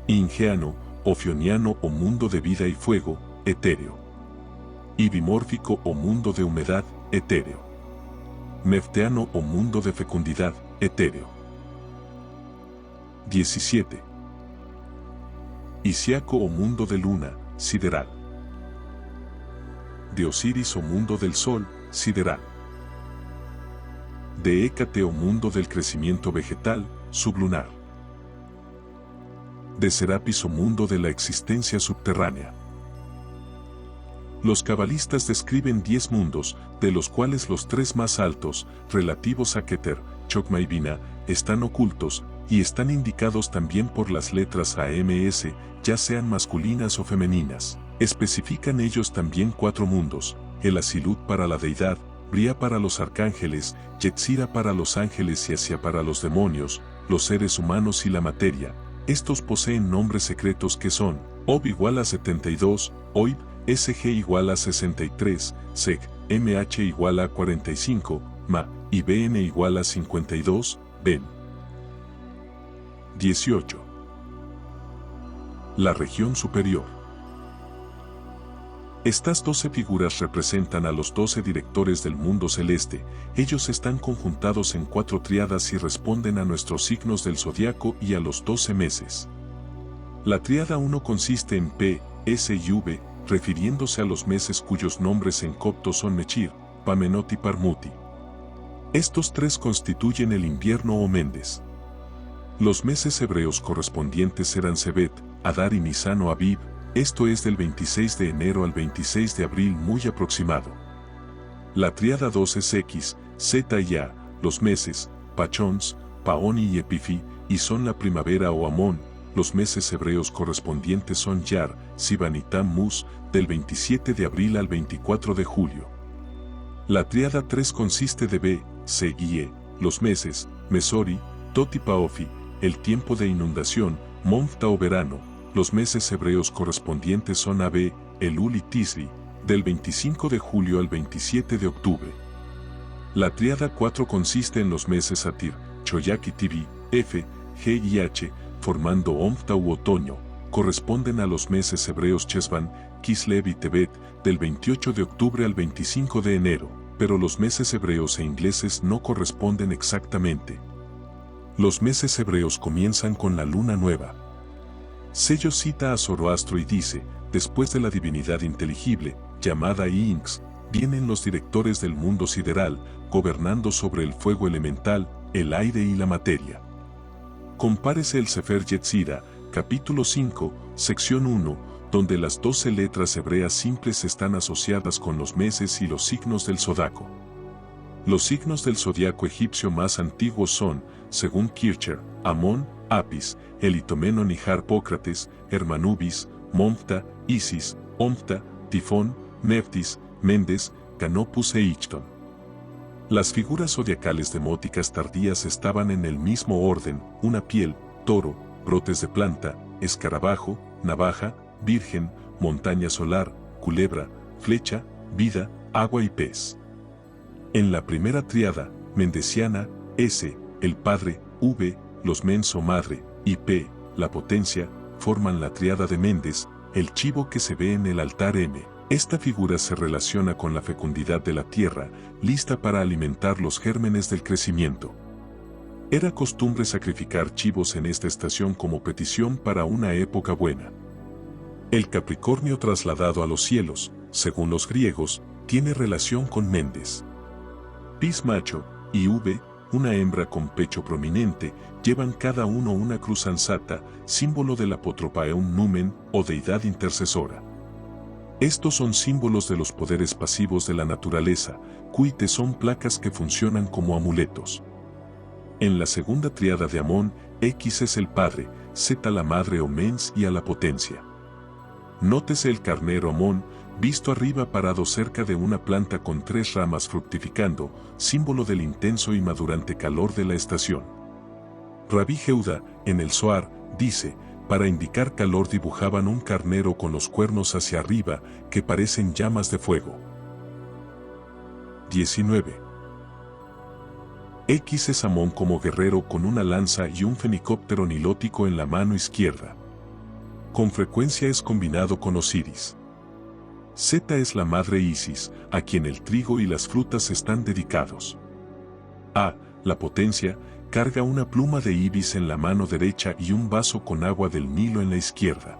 Ingeano, Ofioniano o mundo de vida y fuego, etéreo. Y bimórfico o mundo de humedad, etéreo. Mefteano o mundo de fecundidad, etéreo. 17. Isiaco o mundo de luna, sideral. De Osiris o mundo del sol, sideral. De Hécate o mundo del crecimiento vegetal, sublunar. De Serapis o mundo de la existencia subterránea. Los cabalistas describen 10 mundos, de los cuales los 3 más altos, relativos a Keter, Chokma y Binah, están ocultos, y están indicados también por las letras AMS, ya sean masculinas o femeninas. Especifican ellos también 4 mundos, el Asilut para la deidad, Bria para los arcángeles, Yetzira para los ángeles y Asia para los demonios, los seres humanos y la materia. Estos poseen nombres secretos que son, Ob igual a 72, Oib, SG igual a 63, Seg, MH igual a 45, Ma, y BN igual a 52, Ben. 18. La región superior. Estas 12 figuras representan a los 12 directores del mundo celeste, ellos están conjuntados en 4 tríadas y responden a nuestros signos del zodiaco y a los 12 meses. La tríada 1 consiste en P, S y V, refiriéndose a los meses cuyos nombres en copto son Mechir, Pamenot y Parmuti. Estos 3 constituyen el invierno o Mendes. Los meses hebreos correspondientes eran Sebet, Adar y Nisan o Abib, esto es del 26 de enero al 26 de abril muy aproximado. La tríada 2 es X, Z y A, los meses, Pachons, Paoni y Epifi, y son la primavera o Amón. Los meses hebreos correspondientes son Yar, Sivan y Tammuz, del 27 de abril al 24 de julio. La tríada 3 consiste de B, C y E, los meses, Mesori, Tot y Paofi, el tiempo de inundación, Monfta o verano. Los meses hebreos correspondientes son Ab, Elul y Tisri, del 25 de julio al 27 de octubre. La tríada 4 consiste en los meses Atir, Choyak y Tibi, F, G y H, formando Omfta u otoño, corresponden a los meses hebreos Chesvan, Kislev y Tebet, del 28 de octubre al 25 de enero, pero los meses hebreos e ingleses no corresponden exactamente. Los meses hebreos comienzan con la luna nueva. Sello cita a Zoroastro y dice, después de la divinidad inteligible, llamada Inks, vienen los directores del mundo sideral, gobernando sobre el fuego elemental, el aire y la materia. Compárese el Sefer Yetzirah, capítulo 5, sección 1, donde las 12 letras hebreas simples están asociadas con los meses y los signos del zodiaco. Los signos del zodiaco egipcio más antiguos son, según Kircher, Amón, Apis, Elitomeno, Nihar, Pócrates, Hermanubis, Monfta, Isis, Omfta, Tifón, Neftis, Mendes, Canopus e Ichton. Las figuras zodiacales demóticas tardías estaban en el mismo orden: una piel, toro, brotes de planta, escarabajo, navaja, virgen, montaña solar, culebra, flecha, vida, agua y pez. En la primera tríada, mendesiana, S, el padre, V, los mens o madre, y P, la potencia, forman la tríada de Mendes, el chivo que se ve en el altar M. Esta figura se relaciona con la fecundidad de la tierra, lista para alimentar los gérmenes del crecimiento. Era costumbre sacrificar chivos en esta estación como petición para una época buena. El Capricornio trasladado a los cielos, según los griegos, tiene relación con Mendes. Pis macho y V, una hembra con pecho prominente, llevan cada uno una cruz ansata, símbolo del apotropaeum numen o deidad intercesora. Estos son símbolos de los poderes pasivos de la naturaleza, cuite son placas que funcionan como amuletos. En la segunda tríada de Amón, X es el padre, Z la madre o mens y a la potencia. Nótese el carnero Amón, visto arriba parado cerca de una planta con 3 ramas fructificando, símbolo del intenso y madurante calor de la estación. Rabí Jehudá, en el Zohar, dice, para indicar calor dibujaban un carnero con los cuernos hacia arriba, que parecen llamas de fuego. 19. X es Amón como guerrero con una lanza y un fenicóptero nilótico en la mano izquierda. Con frecuencia es combinado con Osiris. Z es la madre Isis, a quien el trigo y las frutas están dedicados. A, la potencia, carga una pluma de ibis en la mano derecha y un vaso con agua del Nilo en la izquierda.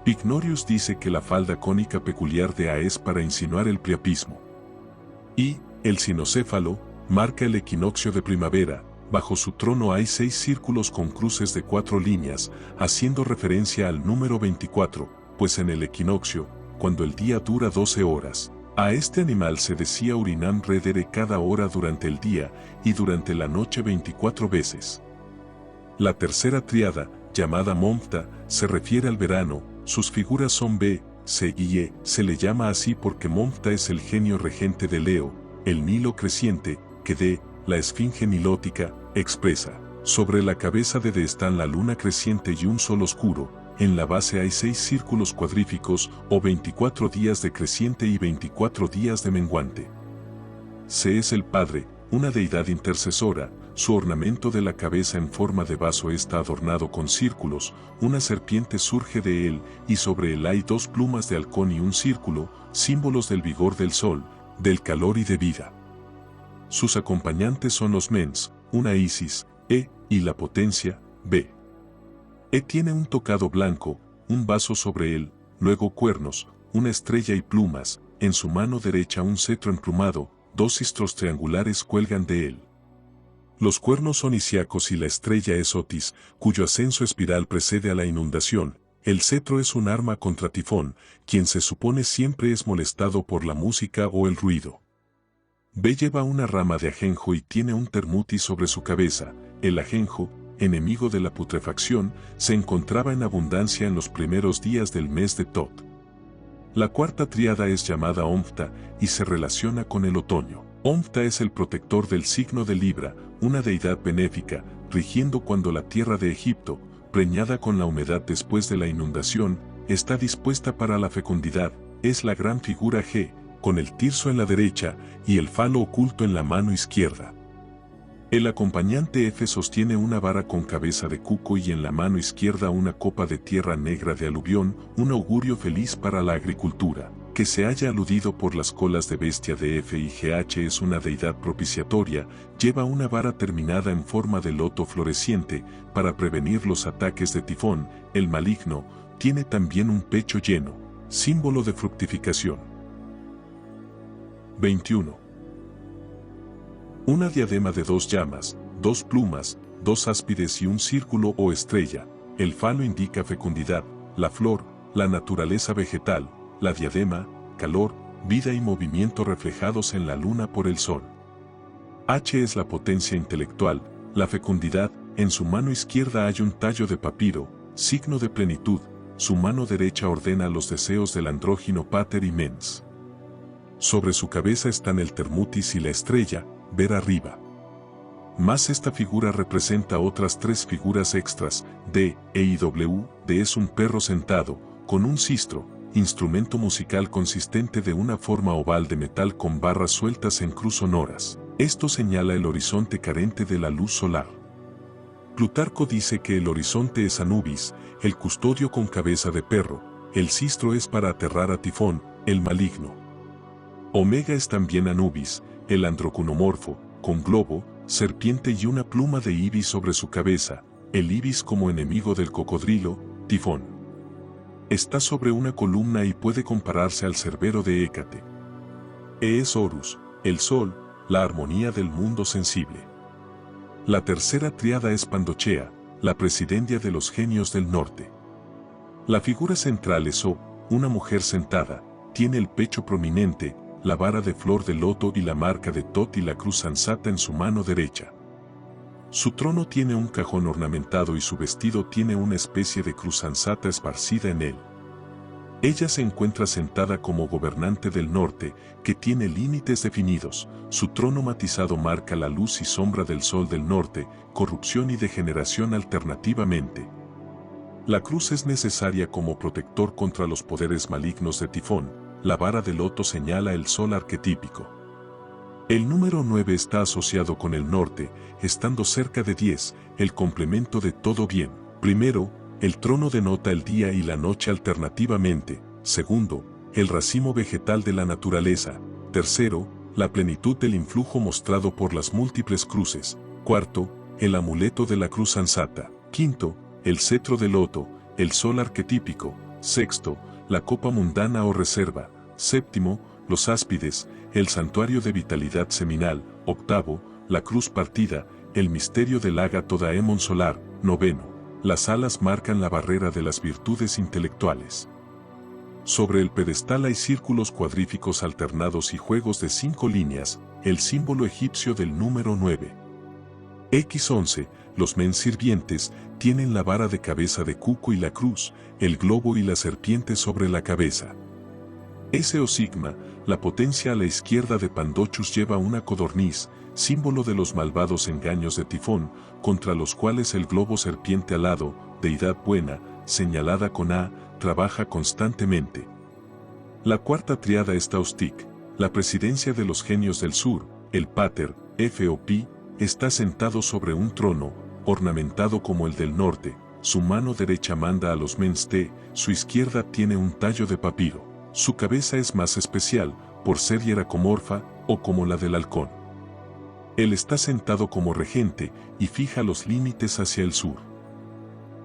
Pignorius dice que la falda cónica peculiar de A es para insinuar el priapismo. Y, el cinocéfalo, marca el equinoccio de primavera. Bajo su trono hay 6 círculos con cruces de 4 líneas, haciendo referencia al número 24, pues en el equinoccio, cuando el día dura 12 horas, a este animal se decía Urinam redere cada hora durante el día, y durante la noche 24 veces. La tercera tríada, llamada Monfta, se refiere al verano, sus figuras son B, C y E, se le llama así porque Monfta es el genio regente de Leo, el Nilo creciente, que D, la esfinge nilótica, expresa. Sobre la cabeza de D están la luna creciente y un sol oscuro. En la base hay 6 círculos cuadríficos o 24 días de creciente y 24 días de menguante. C es el Padre, una deidad intercesora. Su ornamento de la cabeza en forma de vaso está adornado con círculos, una serpiente surge de él, y sobre él hay 2 plumas de halcón y un círculo, símbolos del vigor del sol, del calor y de vida. Sus acompañantes son los mens, una Isis, E, y la potencia, B. E tiene un tocado blanco, un vaso sobre él, luego cuernos, una estrella y plumas, en su mano derecha un cetro emplumado, 2 cistros triangulares cuelgan de él. Los cuernos son isiacos y la estrella es Otis, cuyo ascenso espiral precede a la inundación. El cetro es un arma contra Tifón, quien se supone siempre es molestado por la música o el ruido. B lleva una rama de ajenjo y tiene un termuti sobre su cabeza. El ajenjo, enemigo de la putrefacción, se encontraba en abundancia en los primeros días del mes de Tot. La cuarta tríada es llamada Omphta y se relaciona con el otoño. Omphta es el protector del signo de Libra, una deidad benéfica, rigiendo cuando la tierra de Egipto, preñada con la humedad después de la inundación, está dispuesta para la fecundidad. Es la gran figura G, con el tirso en la derecha y el falo oculto en la mano izquierda. El acompañante F sostiene una vara con cabeza de cuco y en la mano izquierda una copa de tierra negra de aluvión, un augurio feliz para la agricultura. Que se haya aludido por las colas de bestia de F y GH es una deidad propiciatoria, lleva una vara terminada en forma de loto floreciente para prevenir los ataques de tifón. El maligno tiene también un pecho lleno, símbolo de fructificación. 21. Una diadema de 2 llamas, 2 plumas, 2 áspides y un círculo o estrella. El falo indica fecundidad, la flor, la naturaleza vegetal, la diadema, calor, vida y movimiento reflejados en la luna por el sol. H es la potencia intelectual, la fecundidad. En su mano izquierda hay un tallo de papiro, signo de plenitud. Su mano derecha ordena los deseos del andrógino pater y mens. Sobre su cabeza están el termutis y la estrella, ver arriba. Más esta figura representa otras 3 figuras extras, D, E y W. D es un perro sentado, con un sistro, instrumento musical consistente de una forma oval de metal con barras sueltas en cruz sonoras. Esto señala el horizonte carente de la luz solar. Plutarco dice que el horizonte es Anubis, el custodio con cabeza de perro. El sistro es para aterrar a Tifón, el maligno. Omega es también Anubis, el androcunomorfo, con globo, serpiente y una pluma de ibis sobre su cabeza. El ibis como enemigo del cocodrilo, Tifón. Está sobre una columna y puede compararse al cerbero de Hécate. E es Horus, el sol, la armonía del mundo sensible. La tercera tríada es Pandochea, la presidendia de los genios del norte. La figura central es O, una mujer sentada, tiene el pecho prominente, la vara de flor de loto y la marca de Tot y la cruz sansata en su mano derecha. Su trono tiene un cajón ornamentado y su vestido tiene una especie de cruz sansata esparcida en él. Ella se encuentra sentada como gobernante del norte, que tiene límites definidos. Su trono matizado marca la luz y sombra del sol del norte, corrupción y degeneración alternativamente. La cruz es necesaria como protector contra los poderes malignos de Tifón. La vara de loto señala el sol arquetípico. El número 9 está asociado con el norte, estando cerca de 10, el complemento de todo bien. Primero, el trono denota el día y la noche alternativamente. Segundo, el racimo vegetal de la naturaleza. Tercero, la plenitud del influjo mostrado por las múltiples cruces. Cuarto, el amuleto de la cruz sansata. Quinto, el cetro de loto, el sol arquetípico. Sexto, la copa mundana o reserva. Séptimo, los áspides, el santuario de vitalidad seminal. Octavo, la cruz partida, el misterio del ágato daemon solar. Noveno, las alas marcan la barrera de las virtudes intelectuales. Sobre el pedestal hay círculos cuadríficos alternados y juegos de 5 líneas, el símbolo egipcio del número 9. X11, los mens sirvientes, tienen la vara de cabeza de cuco y la cruz, el globo y la serpiente sobre la cabeza. S o sigma, la potencia a la izquierda de Pandochus lleva una codorniz, símbolo de los malvados engaños de Tifón, contra los cuales el globo serpiente alado, deidad buena, señalada con A, trabaja constantemente. La cuarta tríada es Taustic, la presidencia de los genios del sur. El pater, F o Pi, está sentado sobre un trono, ornamentado como el del norte. Su mano derecha manda a los mens T, su izquierda tiene un tallo de papiro. Su cabeza es más especial, por ser hieracomorfa, o como la del halcón. Él está sentado como regente, y fija los límites hacia el sur.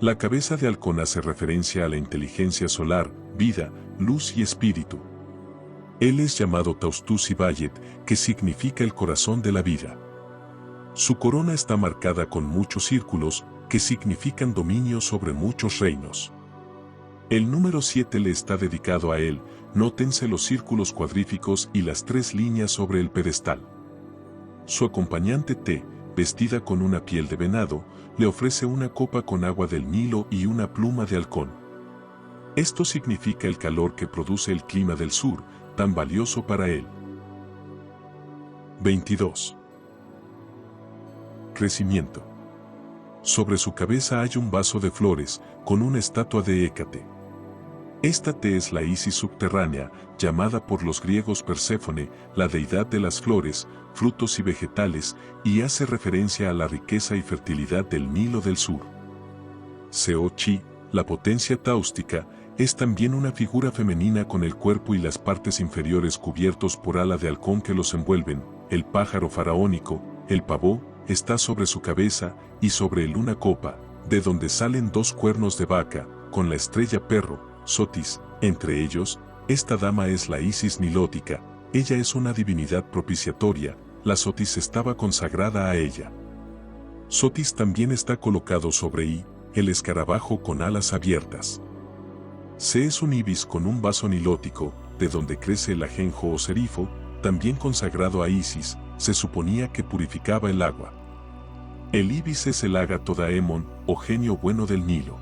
La cabeza de halcón hace referencia a la inteligencia solar, vida, luz y espíritu. Él es llamado Taustus Ibayet, que significa el corazón de la vida. Su corona está marcada con muchos círculos, que significan dominio sobre muchos reinos. El número 7 le está dedicado a él. Nótense los círculos cuadríficos y las 3 líneas sobre el pedestal. Su acompañante Te, vestida con una piel de venado, le ofrece una copa con agua del Nilo y una pluma de halcón. Esto significa el calor que produce el clima del sur, tan valioso para él. 22. Crecimiento. Sobre su cabeza hay un vaso de flores, con una estatua de Hécate. Esta Te es la Isis subterránea, llamada por los griegos Perséfone, la deidad de las flores, frutos y vegetales, y hace referencia a la riqueza y fertilidad del Nilo del sur. Seo-Chi, la potencia táustica, es también una figura femenina con el cuerpo y las partes inferiores cubiertos por ala de halcón que los envuelven. El pájaro faraónico, el pavó, está sobre su cabeza, y sobre él una copa, de donde salen dos cuernos de vaca, con la estrella perro, Sotis, entre ellos. Esta dama es la Isis nilótica, ella es una divinidad propiciatoria, la Sotis estaba consagrada a ella. Sotis también está colocado sobre I, el escarabajo con alas abiertas. Se es un ibis con un vaso nilótico, de donde crece el ajenjo o serifo, también consagrado a Isis, se suponía que purificaba el agua. El ibis es el ágato daemon, o genio bueno del Nilo.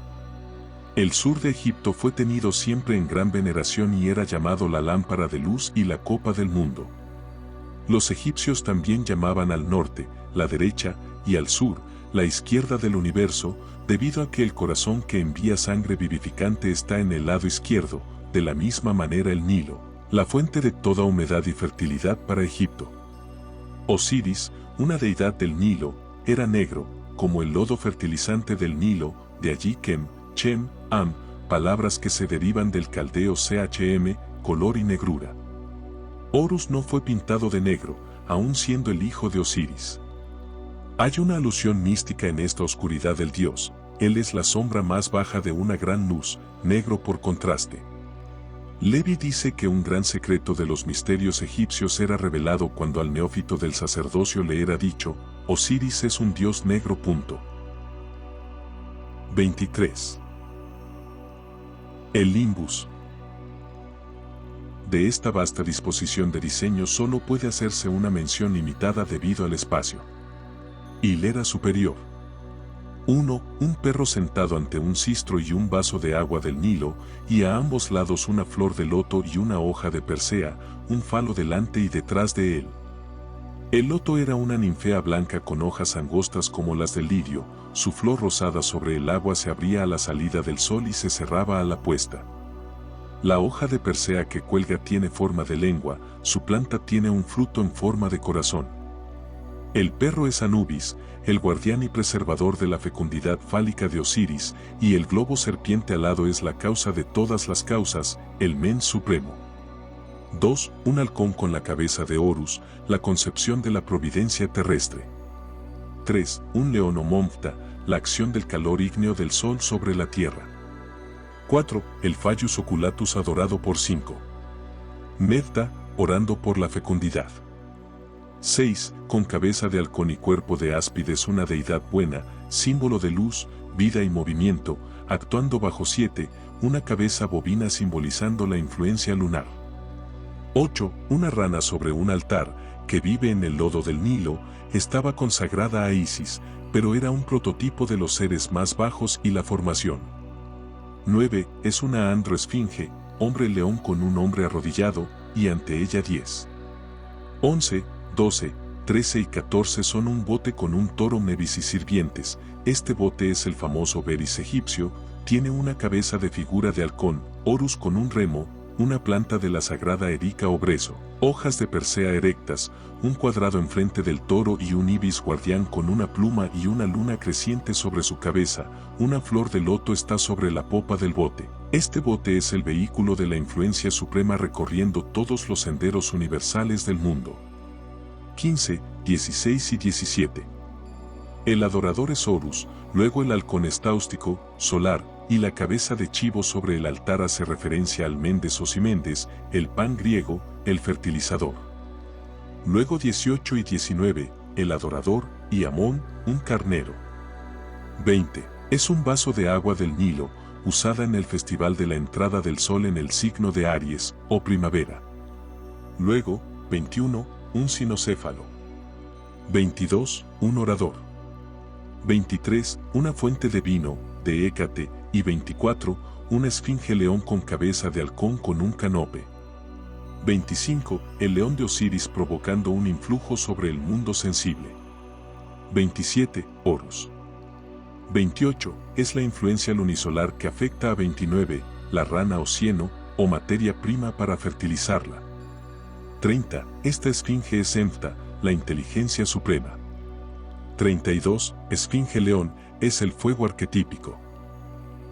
El sur de Egipto fue tenido siempre en gran veneración y era llamado la lámpara de luz y la copa del mundo. Los egipcios también llamaban al norte, la derecha, y al sur, la izquierda del universo, debido a que el corazón que envía sangre vivificante está en el lado izquierdo, de la misma manera el Nilo, la fuente de toda humedad y fertilidad para Egipto. Osiris, una deidad del Nilo, era negro, como el lodo fertilizante del Nilo, de allí Kem, Chem, Am, palabras que se derivan del caldeo Chm, color y negrura. Horus no fue pintado de negro, aun siendo el hijo de Osiris. Hay una alusión mística en esta oscuridad del dios, él es la sombra más baja de una gran luz, negro por contraste. Levi dice que un gran secreto de los misterios egipcios era revelado cuando al neófito del sacerdocio le era dicho, Osiris es un dios negro. 23. El limbus. De esta vasta disposición de diseño solo puede hacerse una mención limitada debido al espacio. Hilera superior. 1. Un perro sentado ante un cistro y un vaso de agua del Nilo, y a ambos lados una flor de loto y una hoja de persea, un falo delante y detrás de él. El loto era una ninfea blanca con hojas angostas como las del lirio, su flor rosada sobre el agua se abría a la salida del sol y se cerraba a la puesta. La hoja de persea que cuelga tiene forma de lengua, su planta tiene un fruto en forma de corazón. El perro es Anubis, el guardián y preservador de la fecundidad fálica de Osiris, y el globo serpiente alado es la causa de todas las causas, el Men Supremo. 2. Un halcón con la cabeza de Horus, la concepción de la providencia terrestre. 3. Un león o Momphta, la acción del calor ígneo del sol sobre la tierra. 4. El Phallus oculatus adorado por 5. Nephta, orando por la fecundidad. 6. Con cabeza de halcón y cuerpo de áspides una deidad buena, símbolo de luz, vida y movimiento, actuando bajo 7, una cabeza bovina simbolizando la influencia lunar. 8. Una rana sobre un altar, que vive en el lodo del Nilo, estaba consagrada a Isis, pero era un prototipo de los seres más bajos y la formación. 9. Es una androesfinge, hombre león con un hombre arrodillado, y ante ella 10. 11, 12, 13 y 14 son un bote con un toro Mevis y sirvientes. Este bote es el famoso Beris egipcio, tiene una cabeza de figura de halcón, Horus con un remo, una planta de la sagrada erica o brezo, hojas de persea erectas, un cuadrado enfrente del toro y un ibis guardián con una pluma y una luna creciente sobre su cabeza, una flor de loto está sobre la popa del bote. Este bote es el vehículo de la influencia suprema recorriendo todos los senderos universales del mundo. 15, 16 y 17. El adorador es Horus, luego el halcón es táustico, solar, y la cabeza de chivo sobre el altar hace referencia al Mendes o Simendes, el pan griego, el fertilizador. Luego 18 y 19, el adorador, y Amón, un carnero. 20. Es un vaso de agua del Nilo, usada en el festival de la entrada del sol en el signo de Aries, o primavera. Luego, 21, un cinocéfalo. 22. Un orador. 23. Una fuente de vino, de Hécate, y 24. Una esfinge león con cabeza de halcón con un canope. 25. El león de Osiris provocando un influjo sobre el mundo sensible. 27. Horus. 28. Es la influencia lunisolar que afecta a 29. La rana o cieno, o materia prima para fertilizarla. 30. Esta esfinge es Enfta, la inteligencia suprema. 32. Esfinge león, es el fuego arquetípico.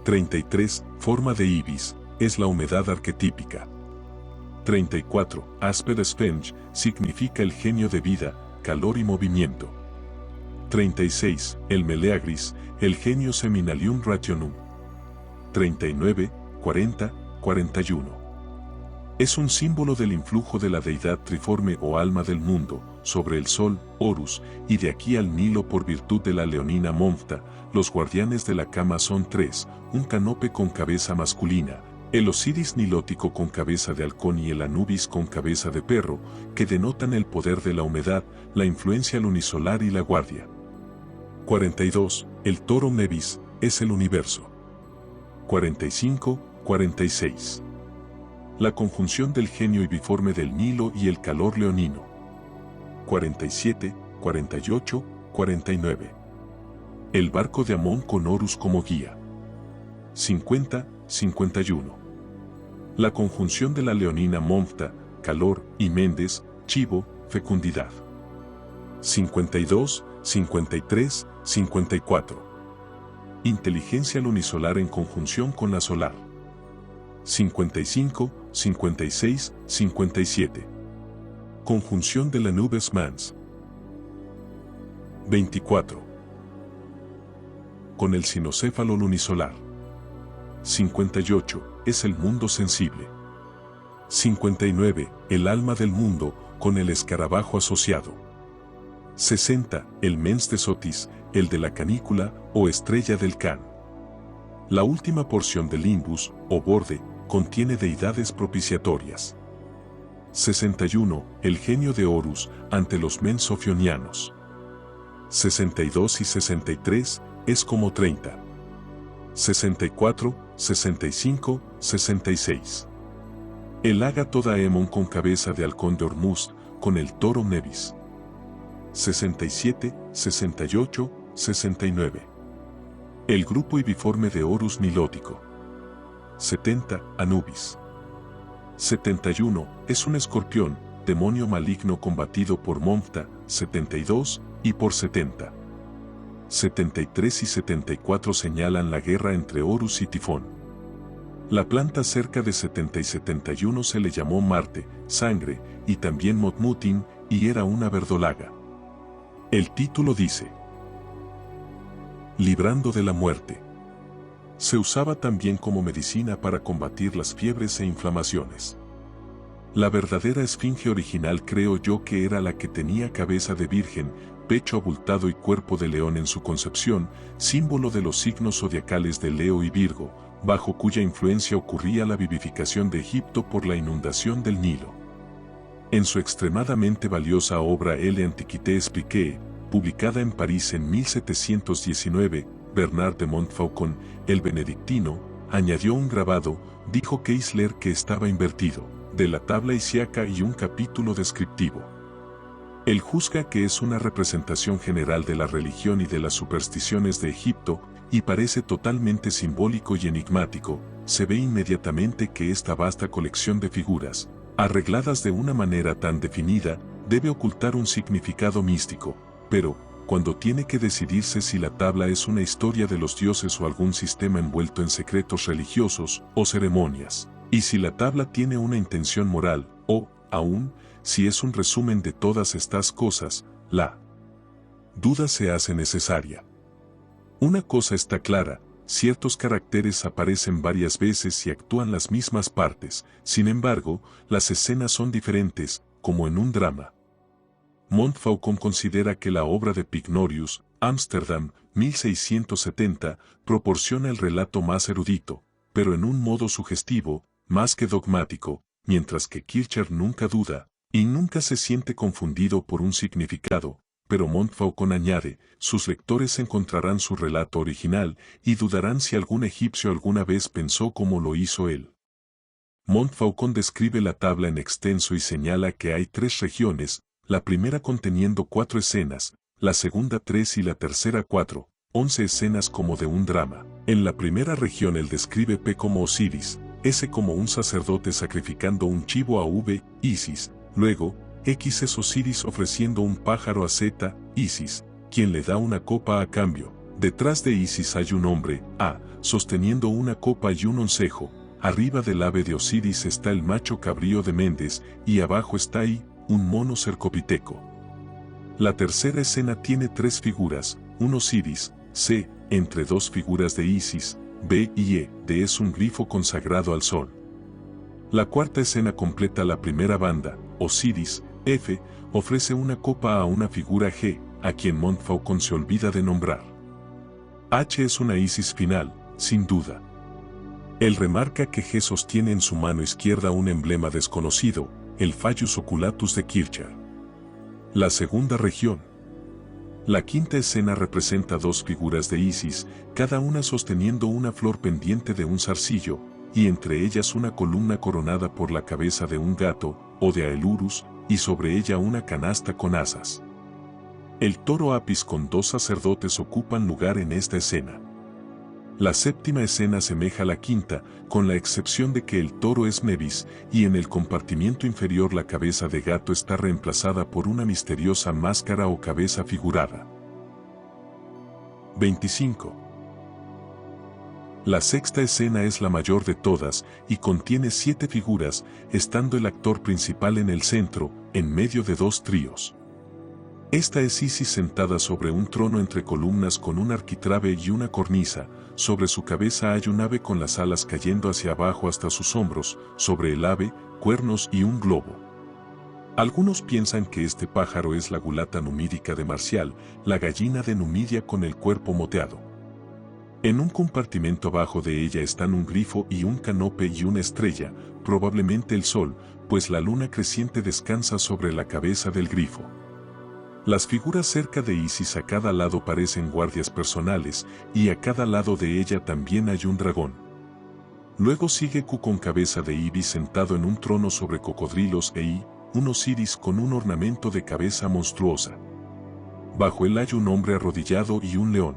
33. Forma de ibis, es la humedad arquetípica. 34. Asped Sphinx, significa el genio de vida, calor y movimiento. 36. El Meleagris, el genio seminalium rationum. 39. 40. 41. Es un símbolo del influjo de la deidad triforme o alma del mundo, sobre el sol, Horus, y de aquí al Nilo por virtud de la leonina Monfta. Los guardianes de la cama son 3, un canope con cabeza masculina, el Osiris nilótico con cabeza de halcón y el Anubis con cabeza de perro, que denotan el poder de la humedad, la influencia lunisolar y la guardia. 42. El toro Nebis, es el universo. 45. 46. La conjunción del genio ibiforme del Nilo y el calor leonino. 47, 48, 49. El barco de Amón con Horus como guía. 50, 51. La conjunción de la leonina Monfta, calor, y Méndez, chivo, fecundidad. 52, 53, 54. Inteligencia lunisolar en conjunción con la solar. 55, 56, 57. Conjunción de la nubes Mans. 24. Con el sinocéfalo lunisolar. 58. Es el mundo sensible. 59. El alma del mundo, con el escarabajo asociado. 60. El mens de Sotis, el de la canícula, o estrella del Can. La última porción del limbus, o borde, contiene deidades propiciatorias. 61. El genio de Horus, ante los mensofionianos. 62 y 63, es como 30. 64, 65, 66. El ágato Daemon con cabeza de halcón de Hormuz, con el toro Nebis. 67, 68, 69. El grupo ibiforme de Horus nilótico. 70. Anubis. 71. Es un escorpión, demonio maligno combatido por Monfta, 72, y por 70. 73 y 74 señalan la guerra entre Horus y Tifón. La planta cerca de 70 y 71 se le llamó Marte, sangre, y también Motmutin, y era una verdolaga. El título dice: librando de la muerte. Se usaba también como medicina para combatir las fiebres e inflamaciones. La verdadera esfinge original creo yo que era la que tenía cabeza de virgen, pecho abultado y cuerpo de león en su concepción, símbolo de los signos zodiacales de Leo y Virgo, bajo cuya influencia ocurría la vivificación de Egipto por la inundación del Nilo. En su extremadamente valiosa obra Elle Antiquité Expliquée, publicada en París en 1719, Bernard de Montfaucon, el benedictino, añadió un grabado, dijo Keisler que estaba invertido, de la tabla isiaca y un capítulo descriptivo. Él juzga que es una representación general de la religión y de las supersticiones de Egipto, y parece totalmente simbólico y enigmático. Se ve inmediatamente que esta vasta colección de figuras, arregladas de una manera tan definida, debe ocultar un significado místico, pero, cuando tiene que decidirse si la tabla es una historia de los dioses o algún sistema envuelto en secretos religiosos o ceremonias, y si la tabla tiene una intención moral, o, aún, si es un resumen de todas estas cosas, la duda se hace necesaria. Una cosa está clara, ciertos caracteres aparecen varias veces y actúan las mismas partes, sin embargo, las escenas son diferentes, como en un drama. Montfaucon considera que la obra de Pycnorius, Ámsterdam, 1670, proporciona el relato más erudito, pero en un modo sugestivo, más que dogmático, mientras que Kircher nunca duda, y nunca se siente confundido por un significado, pero Montfaucon añade, sus lectores encontrarán su relato original y dudarán si algún egipcio alguna vez pensó como lo hizo él. Montfaucon describe la tabla en extenso y señala que hay 3 regiones, la primera conteniendo 4 escenas, la segunda 3 y la tercera 4, 11 escenas como de un drama. En la primera región él describe P como Osiris, S como un sacerdote sacrificando un chivo a V, Isis, luego, X es Osiris ofreciendo un pájaro a Z, Isis, quien le da una copa a cambio. Detrás de Isis hay un hombre, A, sosteniendo una copa y un oncejo. Arriba del ave de Osiris está el macho cabrío de Mendes, y abajo está I, un mono cercopiteco. La tercera escena tiene 3 figuras, un Osiris, C, entre 2 figuras de Isis, B y E, D es un grifo consagrado al sol. La cuarta escena completa la primera banda, Osiris, F, ofrece una copa a una figura G, a quien Montfaucon se olvida de nombrar. H es una Isis final, sin duda. Él remarca que G sostiene en su mano izquierda un emblema desconocido, el Phallus oculatus de Kirchner. La segunda región. La quinta escena representa 2 figuras de Isis, cada una sosteniendo una flor pendiente de un zarcillo, y entre ellas una columna coronada por la cabeza de un gato, o de Aelurus, y sobre ella una canasta con asas. El toro Apis con 2 sacerdotes ocupan lugar en esta escena. La séptima escena asemeja a la quinta, con la excepción de que el toro es Mevis, y en el compartimiento inferior la cabeza de gato está reemplazada por una misteriosa máscara o cabeza figurada. 25. La sexta escena es la mayor de todas, y contiene 7 figuras, estando el actor principal en el centro, en medio de 2 tríos. Esta es Isis sentada sobre un trono entre columnas con un arquitrabe y una cornisa, sobre su cabeza hay un ave con las alas cayendo hacia abajo hasta sus hombros, sobre el ave, cuernos y un globo. Algunos piensan que este pájaro es la gulata numídica de Marcial, la gallina de Numidia con el cuerpo moteado. En un compartimento abajo de ella están un grifo y un canope y una estrella, probablemente el sol, pues la luna creciente descansa sobre la cabeza del grifo. Las figuras cerca de Isis a cada lado parecen guardias personales, y a cada lado de ella también hay un dragón. Luego sigue Q con cabeza de Ibis sentado en un trono sobre cocodrilos e I, un Osiris con un ornamento de cabeza monstruosa. Bajo él hay un hombre arrodillado y un león.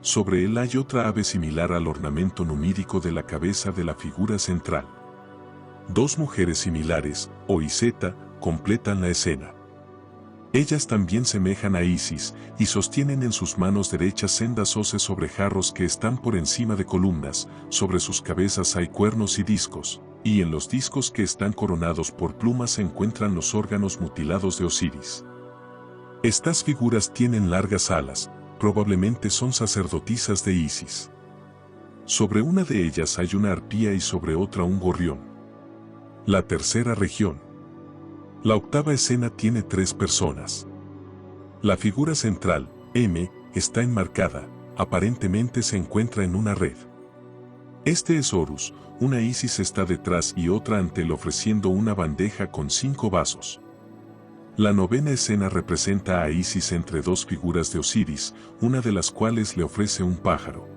Sobre él hay otra ave similar al ornamento numídico de la cabeza de la figura central. 2 mujeres similares, O y Z, completan la escena. Ellas también semejan a Isis, y sostienen en sus manos derechas sendas hoces sobre jarros que están por encima de columnas, sobre sus cabezas hay cuernos y discos, y en los discos que están coronados por plumas se encuentran los órganos mutilados de Osiris. Estas figuras tienen largas alas, probablemente son sacerdotisas de Isis. Sobre una de ellas hay una arpía y sobre otra un gorrión. La tercera región. La octava escena tiene 3 personas. La figura central, M, está enmarcada, aparentemente se encuentra en una red. Este es Horus, una Isis está detrás y otra ante él ofreciendo una bandeja con 5 vasos. La novena escena representa a Isis entre 2 figuras de Osiris, una de las cuales le ofrece un pájaro.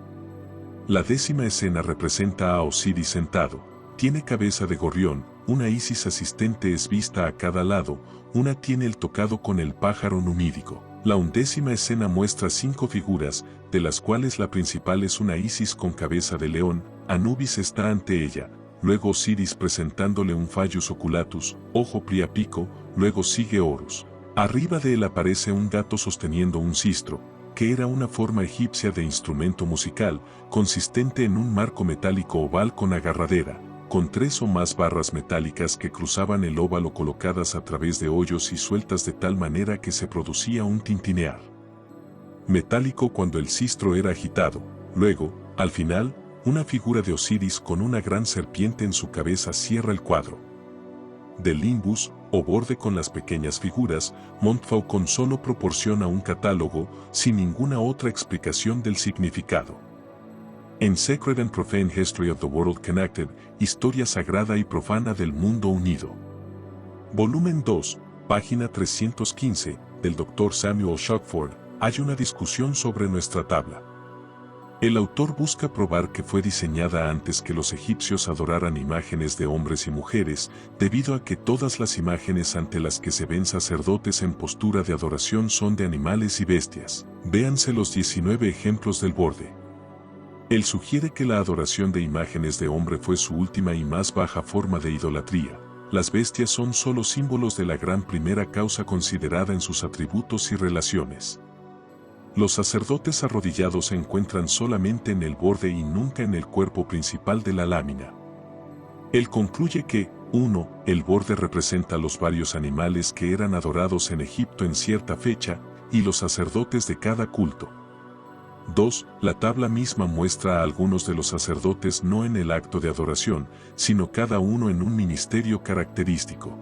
La 10ª escena representa a Osiris sentado, tiene cabeza de gorrión, una Isis asistente es vista a cada lado, una tiene el tocado con el pájaro numídico. La 11ª escena muestra 5 figuras, de las cuales la principal es una Isis con cabeza de león, Anubis está ante ella, luego Osiris presentándole un Phallus oculatus, ojo priapico, luego sigue Horus. Arriba de él aparece un gato sosteniendo un sistro, que era una forma egipcia de instrumento musical, consistente en un marco metálico oval con agarradera, con 3 o más barras metálicas que cruzaban el óvalo colocadas a través de hoyos y sueltas de tal manera que se producía un tintinear metálico cuando el sistro era agitado. Luego, al final, una figura de Osiris con una gran serpiente en su cabeza cierra el cuadro. Del limbus, o borde con las pequeñas figuras, Montfaucon solo proporciona un catálogo, sin ninguna otra explicación del significado. En Sacred and Profane History of the World Connected, Historia Sagrada y Profana del Mundo Unido. Volumen 2, página 315, del Dr. Samuel Shockford, hay una discusión sobre nuestra tabla. El autor busca probar que fue diseñada antes que los egipcios adoraran imágenes de hombres y mujeres, debido a que todas las imágenes ante las que se ven sacerdotes en postura de adoración son de animales y bestias. Véanse los 19 ejemplos del borde. Él sugiere que la adoración de imágenes de hombre fue su última y más baja forma de idolatría. Las bestias son solo símbolos de la gran primera causa considerada en sus atributos y relaciones. Los sacerdotes arrodillados se encuentran solamente en el borde y nunca en el cuerpo principal de la lámina. Él concluye que, 1. El borde representa los varios animales que eran adorados en Egipto en cierta fecha, y los sacerdotes de cada culto. 2. La tabla misma muestra a algunos de los sacerdotes no en el acto de adoración, sino cada uno en un ministerio característico.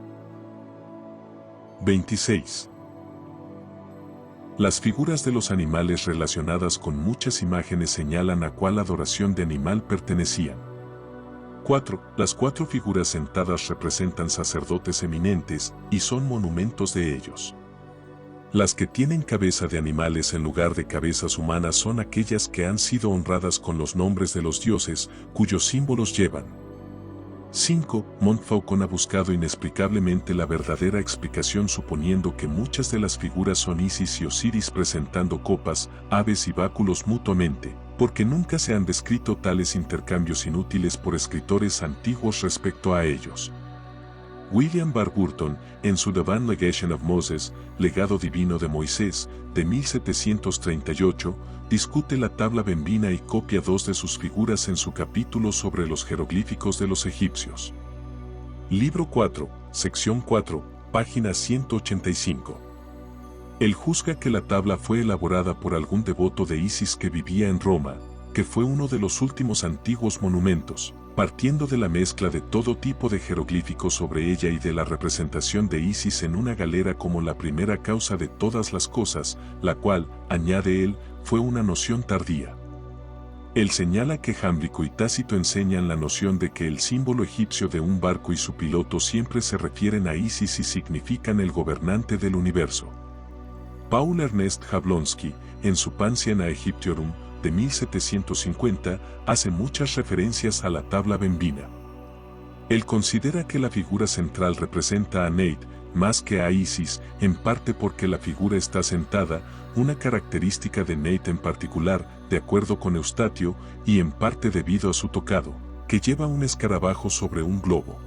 26. Las figuras de los animales relacionadas con muchas imágenes señalan a cuál adoración de animal pertenecían. 4. Las 4 figuras sentadas representan sacerdotes eminentes y son monumentos de ellos. Las que tienen cabeza de animales en lugar de cabezas humanas son aquellas que han sido honradas con los nombres de los dioses, cuyos símbolos llevan. 5. Montfaucon ha buscado inexplicablemente la verdadera explicación suponiendo que muchas de las figuras son Isis y Osiris presentando copas, aves y báculos mutuamente, porque nunca se han descrito tales intercambios inútiles por escritores antiguos respecto a ellos. William Warburton, en su Divine Legation of Moses, Legado Divino de Moisés, de 1738, discute la tabla bembina y copia 2 de sus figuras en su capítulo sobre los jeroglíficos de los egipcios. Libro 4, sección 4, página 185. Él juzga que la tabla fue elaborada por algún devoto de Isis que vivía en Roma, que fue uno de los últimos antiguos monumentos, partiendo de la mezcla de todo tipo de jeroglíficos sobre ella y de la representación de Isis en una galera como la primera causa de todas las cosas, la cual, añade él, fue una noción tardía. Él señala que Jámblico y Tácito enseñan la noción de que el símbolo egipcio de un barco y su piloto siempre se refieren a Isis y significan el gobernante del universo. Paul Ernest Jablonski, en su Pantheon Egyptiorum, de 1750, hace muchas referencias a la tabla bembina. Él considera que la figura central representa a Neit, más que a Isis, en parte porque la figura está sentada, una característica de Neit en particular, de acuerdo con Eustatio, y en parte debido a su tocado, que lleva un escarabajo sobre un globo.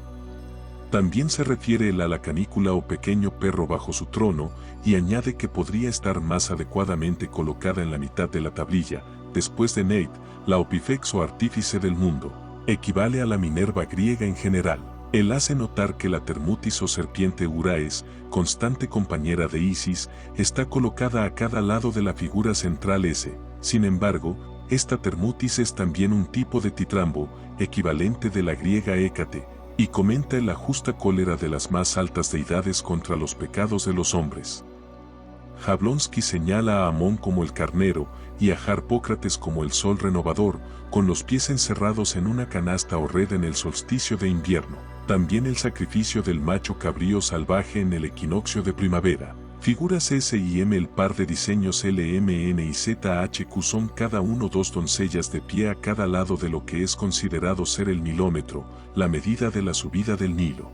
También se refiere él a la canícula o pequeño perro bajo su trono, y añade que podría estar más adecuadamente colocada en la mitad de la tablilla. Después de Neit, la Opifex o artífice del mundo, equivale a la Minerva griega en general. Él hace notar que la Termutis o serpiente Uraes, constante compañera de Isis, está colocada a cada lado de la figura central S. Sin embargo, esta Termutis es también un tipo de titrambo, equivalente de la griega Hécate, y comenta la justa cólera de las más altas deidades contra los pecados de los hombres. Jablonski señala a Amón como el carnero y a Harpócrates como el sol renovador, con los pies encerrados en una canasta o red en el solsticio de invierno. También el sacrificio del macho cabrío salvaje en el equinoccio de primavera. Figuras S y M. El par de diseños L, M, N y Z, H, Q son cada uno 2 doncellas de pie a cada lado de lo que es considerado ser el nilómetro, la medida de la subida del Nilo.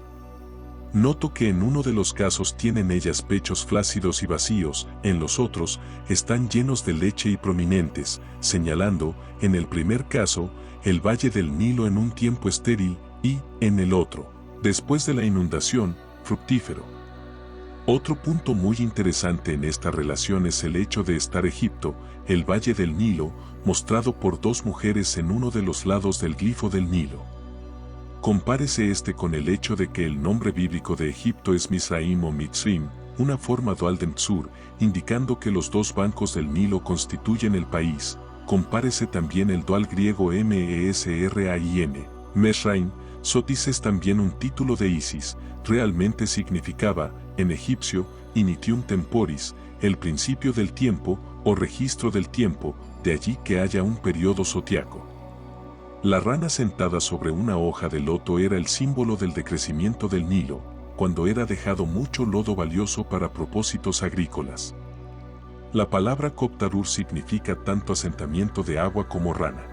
Noto que en uno de los casos tienen ellas pechos flácidos y vacíos, en los otros, están llenos de leche y prominentes, señalando, en el primer caso, el valle del Nilo en un tiempo estéril, y, en el otro, después de la inundación, fructífero. Otro punto muy interesante en esta relación es el hecho de estar Egipto, el valle del Nilo, mostrado por 2 mujeres en uno de los lados del glifo del Nilo. Compárese este con el hecho de que el nombre bíblico de Egipto es Misraim o Mitzrim, una forma dual de Mtsur, indicando que los 2 bancos del Nilo constituyen el país. Compárese también el dual griego Mesraim, Mesraim. Sotis es también un título de Isis, realmente significaba, en egipcio, Initium Temporis, el principio del tiempo, o registro del tiempo, de allí que haya un periodo zodiaco. La rana sentada sobre una hoja de loto era el símbolo del decrecimiento del Nilo, cuando era dejado mucho lodo valioso para propósitos agrícolas. La palabra Coptarur significa tanto asentamiento de agua como rana.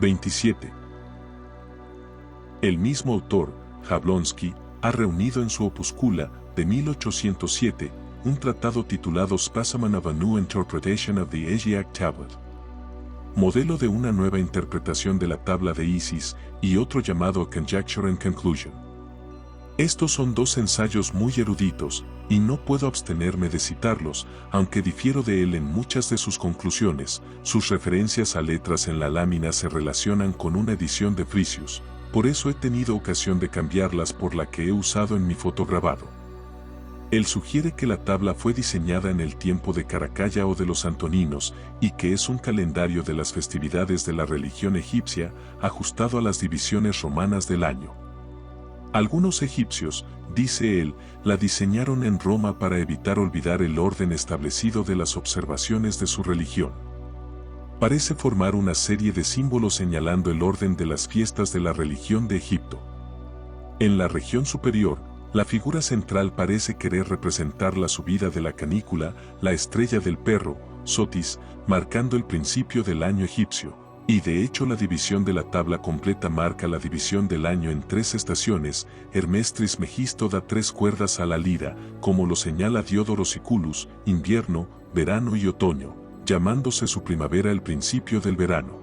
27. El mismo autor, Jablonski, ha reunido en su opúscula, de 1807, un tratado titulado Specimen of a New Interpretation of the Asiatic Tablet, modelo de una nueva interpretación de la tabla de Isis, y otro llamado Conjecture and Conclusion. Estos son dos ensayos muy eruditos, y no puedo abstenerme de citarlos, aunque difiero de él en muchas de sus conclusiones. Sus referencias a letras en la lámina se relacionan con una edición de Frisius, por eso he tenido ocasión de cambiarlas por la que he usado en mi fotograbado. Él sugiere que la tabla fue diseñada en el tiempo de Caracalla o de los Antoninos, y que es un calendario de las festividades de la religión egipcia, ajustado a las divisiones romanas del año. Algunos egipcios, dice él, la diseñaron en Roma para evitar olvidar el orden establecido de las observaciones de su religión. Parece formar una serie de símbolos señalando el orden de las fiestas de la religión de Egipto. En la región superior, la figura central parece querer representar la subida de la canícula, la estrella del perro, Sotis, marcando el principio del año egipcio, y de hecho la división de la tabla completa marca la división del año en 3 estaciones. Hermes Trismegisto da 3 cuerdas a la lira, como lo señala Diodoro Siculus, invierno, verano y otoño, llamándose su primavera el principio del verano.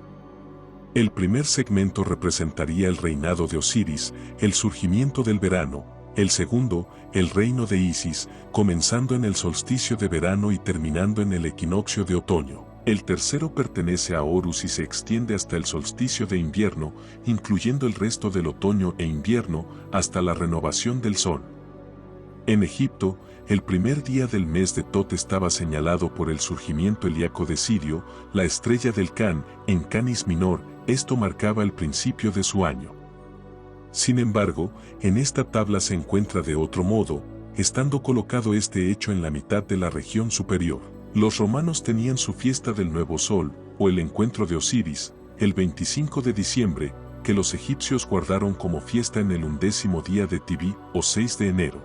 El primer segmento representaría el reinado de Osiris, el surgimiento del verano; el segundo, el reino de Isis, comenzando en el solsticio de verano y terminando en el equinoccio de otoño. El tercero pertenece a Horus y se extiende hasta el solsticio de invierno, incluyendo el resto del otoño e invierno, hasta la renovación del sol. En Egipto, el primer día del mes de Tot estaba señalado por el surgimiento helíaco de Sirio, la estrella del Can, en Canis Minor. Esto marcaba el principio de su año. Sin embargo, en esta tabla se encuentra de otro modo, estando colocado este hecho en la mitad de la región superior. Los romanos tenían su fiesta del nuevo sol, o el encuentro de Osiris, el 25 de diciembre, que los egipcios guardaron como fiesta en el 11º día de Tibí, o 6 de enero.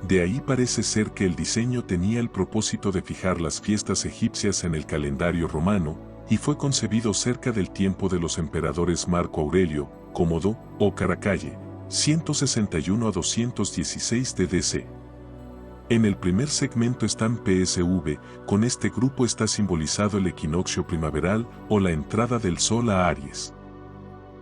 De ahí parece ser que el diseño tenía el propósito de fijar las fiestas egipcias en el calendario romano, y fue concebido cerca del tiempo de los emperadores Marco Aurelio, Cómodo, o Caracalle, 161 a 216 de DC. En el primer segmento están PSV, con este grupo está simbolizado el equinoccio primaveral o la entrada del sol a Aries.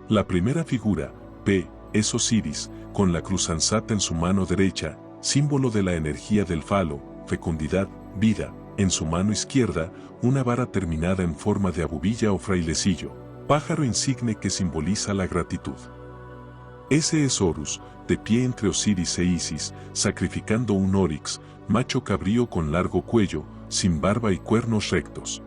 La primera figura, P, es Osiris, con la cruz ansata en su mano derecha, símbolo de la energía del falo, fecundidad, vida; en su mano izquierda, una vara terminada en forma de abubilla o frailecillo, pájaro insigne que simboliza la gratitud. Ese es Horus, de pie entre Osiris e Isis, sacrificando un orix, macho cabrío con largo cuello, sin barba y cuernos rectos.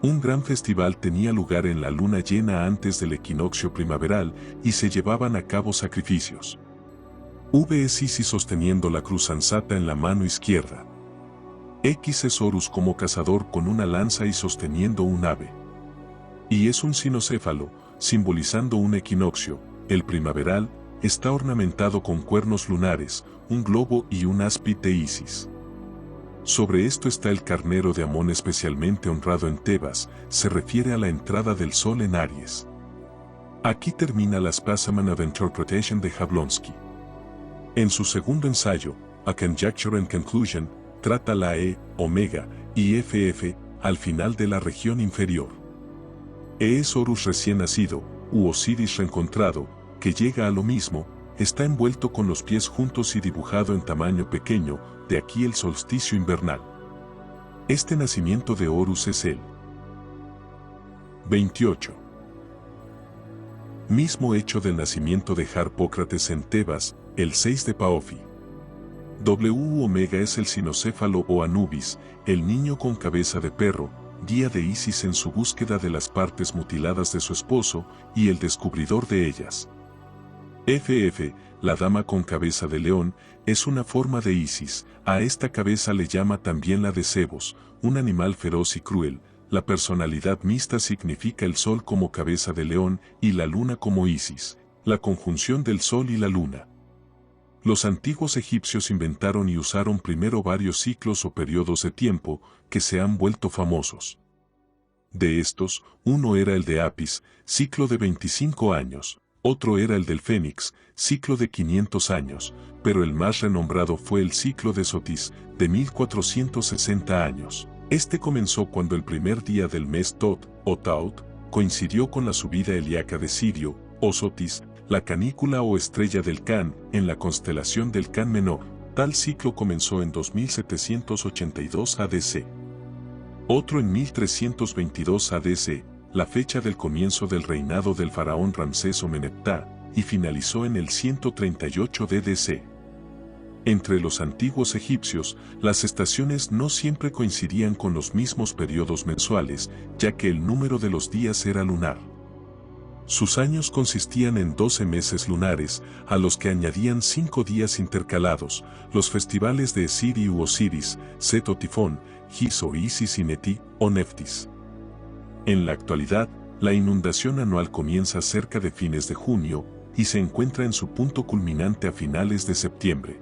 Un gran festival tenía lugar en la luna llena antes del equinoccio primaveral, y se llevaban a cabo sacrificios. V es Isis sosteniendo la cruz ansata en la mano izquierda. X es Horus como cazador con una lanza y sosteniendo un ave. Y es un cinocéfalo, simbolizando un equinoccio, el primaveral. Está ornamentado con cuernos lunares, un globo y un áspid de Isis. Sobre esto está el carnero de Amón especialmente honrado en Tebas, se refiere a la entrada del sol en Aries. Aquí termina la Specimen of Interpretation de Jablonski. En su segundo ensayo, A Conjecture and Conclusion, trata la E, Omega, y FF, al final de la región inferior. E es Horus recién nacido, u Osiris reencontrado, que llega a lo mismo, está envuelto con los pies juntos y dibujado en tamaño pequeño, de aquí el solsticio invernal. Este nacimiento de Horus es el 28. Mismo hecho del nacimiento de Harpócrates en Tebas, el 6 de Paofi. W Omega es el cinocéfalo o Anubis, el niño con cabeza de perro, guía de Isis en su búsqueda de las partes mutiladas de su esposo, y el descubridor de ellas. FF, la dama con cabeza de león, es una forma de Isis. A esta cabeza le llama también la de Cebos, un animal feroz y cruel. La personalidad mixta significa el sol como cabeza de león y la luna como Isis, la conjunción del sol y la luna. Los antiguos egipcios inventaron y usaron primero varios ciclos o periodos de tiempo que se han vuelto famosos. De estos, uno era el de Apis, ciclo de 25 años, otro era el del Fénix, ciclo de 500 años, pero el más renombrado fue el ciclo de Sotis, de 1460 años. Este comenzó cuando el primer día del mes Tot, o Taut, coincidió con la subida helíaca de Sirio, o Sotis, la canícula o estrella del Can, en la constelación del Can Menor. Tal ciclo comenzó en 2782 ADC. Otro en 1322 ADC, la fecha del comienzo del reinado del faraón Ramsés o Meneptah, y finalizó en el 138 DDC. Entre los antiguos egipcios, las estaciones no siempre coincidían con los mismos periodos mensuales, ya que el número de los días era lunar. Sus años consistían en 12 meses lunares, a los que añadían 5 días intercalados, los festivales de Esiri u Osiris, Set o Tifón, Gis o Isis y Neti, o Neftis. En la actualidad, la inundación anual comienza cerca de fines de junio, y se encuentra en su punto culminante a finales de septiembre.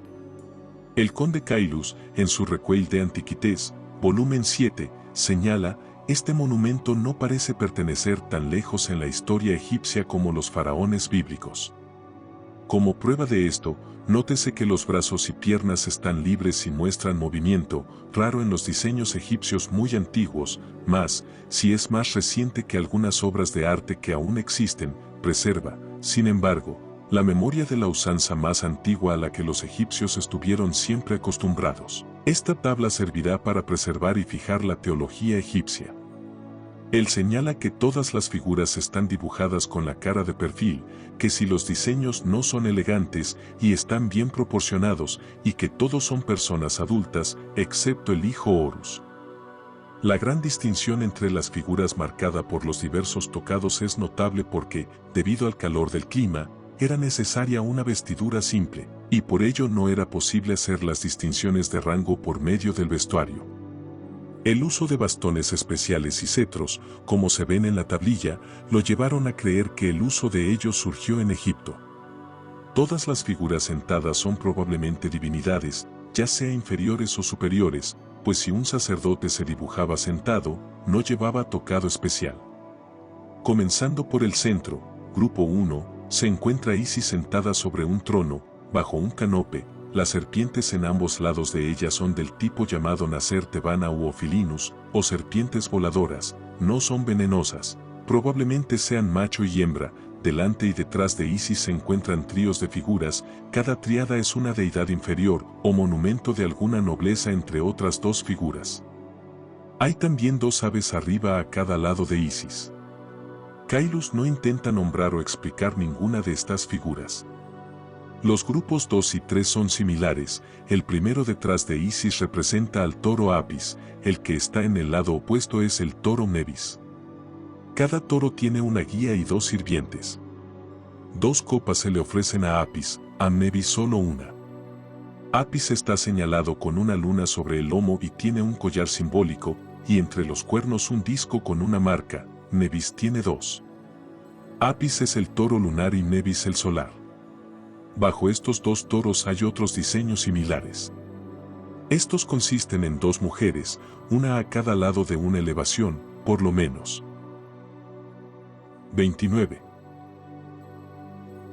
El conde Caylus, en su Recueil de Antiquités, volumen 7, señala: este monumento no parece pertenecer tan lejos en la historia egipcia como los faraones bíblicos. Como prueba de esto, nótese que los brazos y piernas están libres y muestran movimiento, raro en los diseños egipcios muy antiguos, mas, si es más reciente que algunas obras de arte que aún existen, preserva, sin embargo, la memoria de la usanza más antigua a la que los egipcios estuvieron siempre acostumbrados. Esta tabla servirá para preservar y fijar la teología egipcia. Él señala que todas las figuras están dibujadas con la cara de perfil, que si los diseños no son elegantes y están bien proporcionados, y que todos son personas adultas, excepto el hijo Horus. La gran distinción entre las figuras marcada por los diversos tocados es notable porque, debido al calor del clima, era necesaria una vestidura simple, y por ello no era posible hacer las distinciones de rango por medio del vestuario. El uso de bastones especiales y cetros, como se ven en la tablilla, lo llevaron a creer que el uso de ellos surgió en Egipto. Todas las figuras sentadas son probablemente divinidades, ya sea inferiores o superiores, pues si un sacerdote se dibujaba sentado, no llevaba tocado especial. Comenzando por el centro, grupo 1, se encuentra Isis sentada sobre un trono, bajo un canope. Las serpientes en ambos lados de ella son del tipo llamado Nacer tebana u Ophilinus, o serpientes voladoras, no son venenosas, probablemente sean macho y hembra. Delante y detrás de Isis se encuentran tríos de figuras, cada tríada es una deidad inferior, o monumento de alguna nobleza entre otras dos figuras. Hay también dos aves arriba a cada lado de Isis. Caylus no intenta nombrar o explicar ninguna de estas figuras. Los grupos 2 y 3 son similares. El primero detrás de Isis representa al toro Apis, el que está en el lado opuesto es el toro Nebis. Cada toro tiene una guía y dos sirvientes. 2 copas se le ofrecen a Apis, a Nebis solo una. Apis está señalado con una luna sobre el lomo y tiene un collar simbólico, y entre los cuernos un disco con una marca. Nebis tiene 2. Apis es el toro lunar y Nebis el solar. Bajo estos dos toros hay otros diseños similares. Estos consisten en 2 mujeres, una a cada lado de una elevación, por lo menos. 29.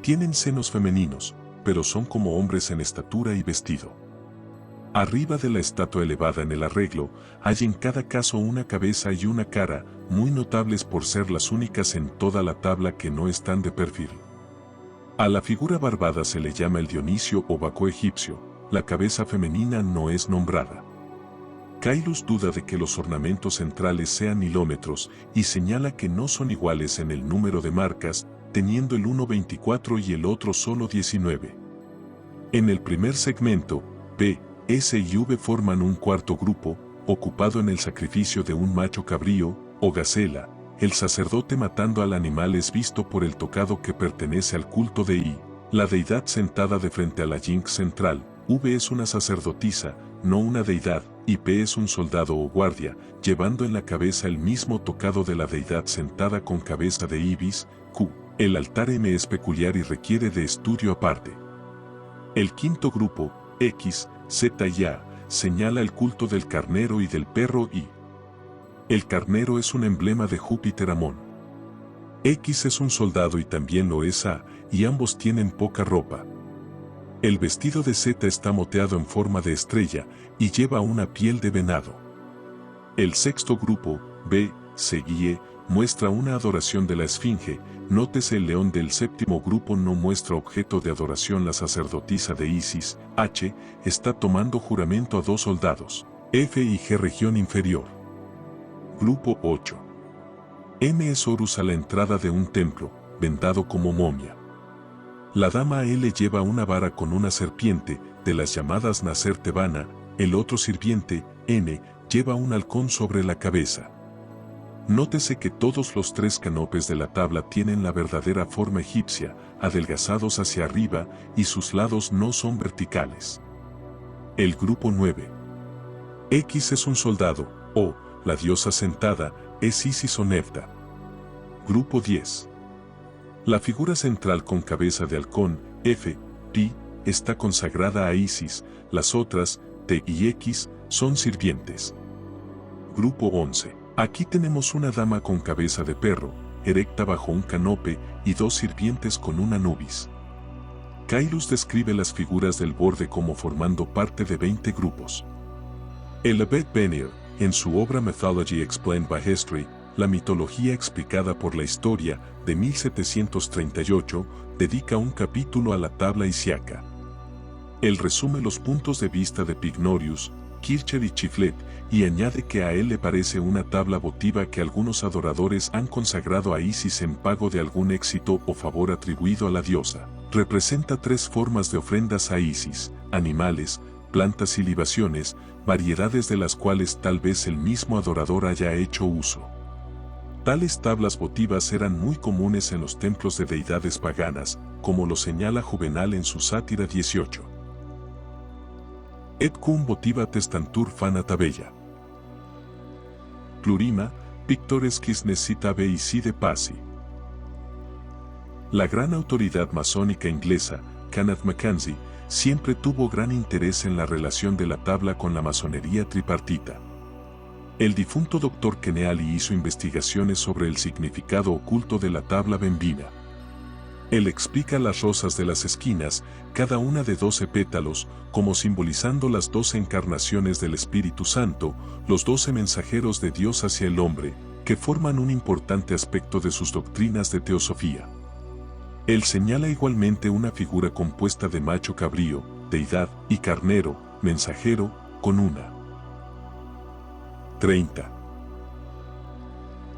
Tienen senos femeninos, pero son como hombres en estatura y vestido. Arriba de la estatua elevada en el arreglo, hay en cada caso una cabeza y una cara, muy notables por ser las únicas en toda la tabla que no están de perfil. A la figura barbada se le llama el Dionisio o Baco egipcio, la cabeza femenina no es nombrada. Caylus duda de que los ornamentos centrales sean hilómetros y señala que no son iguales en el número de marcas, teniendo el uno 24 y el otro solo 19. En el primer segmento, P, S y V forman un cuarto grupo, ocupado en el sacrificio de un macho cabrío, o gacela. El sacerdote matando al animal es visto por el tocado que pertenece al culto de I, la deidad sentada de frente a la Jinx central. V es una sacerdotisa, no una deidad, y P es un soldado o guardia, llevando en la cabeza el mismo tocado de la deidad sentada con cabeza de Ibis. Q. El altar M es peculiar y requiere de estudio aparte. El quinto grupo, X, Z y A, señala el culto del carnero y del perro y el carnero es un emblema de Júpiter Amón. X es un soldado y también lo es A, y ambos tienen poca ropa. El vestido de Z está moteado en forma de estrella y lleva una piel de venado. El sexto grupo, B, C y E, muestra una adoración de la esfinge. Nótese el león del séptimo grupo no muestra objeto de adoración. La sacerdotisa de Isis, H, está tomando juramento a dos soldados, F y G región inferior. Grupo 8. M es Horus a la entrada de un templo, vendado como momia. La dama L lleva una vara con una serpiente, de las llamadas Nacer Tebana. El otro sirviente, N, lleva un halcón sobre la cabeza. Nótese que todos los tres canopes de la tabla tienen la verdadera forma egipcia, adelgazados hacia arriba, y sus lados no son verticales. El grupo 9. X es un soldado, O, la diosa sentada, es Isis o Nefta. Grupo 10. La figura central con cabeza de halcón, F, Pi, está consagrada a Isis, las otras, T y X, son sirvientes. Grupo 11. Aquí tenemos una dama con cabeza de perro, erecta bajo un canope, y dos sirvientes con una nubis. Caylus describe las figuras del borde como formando parte de 20 grupos. Elizabeth Benner, en su obra Mythology Explained by History, la mitología explicada por la historia, de 1738, dedica un capítulo a la tabla isiaca. Él resume los puntos de vista de Pignorius, Kircher y Chiflet, y añade que a él le parece una tabla votiva que algunos adoradores han consagrado a Isis en pago de algún éxito o favor atribuido a la diosa. Representa tres formas de ofrendas a Isis: animales, plantas y libaciones, variedades de las cuales tal vez el mismo adorador haya hecho uso. Tales tablas votivas eran muy comunes en los templos de deidades paganas, como lo señala Juvenal en su Sátira 18. Et cum votiva testantur fana tabella. Plurima, pictores quis necessita beissi de passi. La gran autoridad masónica inglesa, Kenneth Mackenzie, siempre tuvo gran interés en la relación de la tabla con la masonería tripartita. El difunto Dr. Keneally hizo investigaciones sobre el significado oculto de la tabla bembina. Él explica las rosas de las esquinas, cada una de 12 pétalos, como simbolizando las 12 encarnaciones del Espíritu Santo, los 12 mensajeros de Dios hacia el hombre, que forman un importante aspecto de sus doctrinas de teosofía. Él señala igualmente una figura compuesta de macho cabrío, deidad, y carnero, mensajero, con una 30.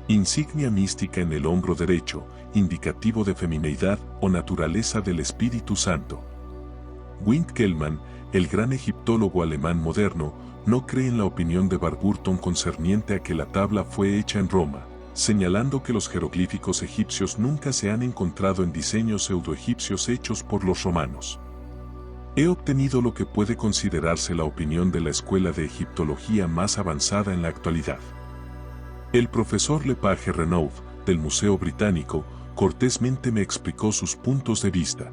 Insignia mística en el hombro derecho, indicativo de femineidad o naturaleza del Espíritu Santo. Winckelmann, el gran egiptólogo alemán moderno, no cree en la opinión de Warburton concerniente a que la tabla fue hecha en Roma, señalando que los jeroglíficos egipcios nunca se han encontrado en diseños pseudoegipcios hechos por los romanos. He obtenido lo que puede considerarse la opinión de la escuela de egiptología más avanzada en la actualidad. El profesor Lepage Renaud, del Museo Británico, cortésmente me explicó sus puntos de vista.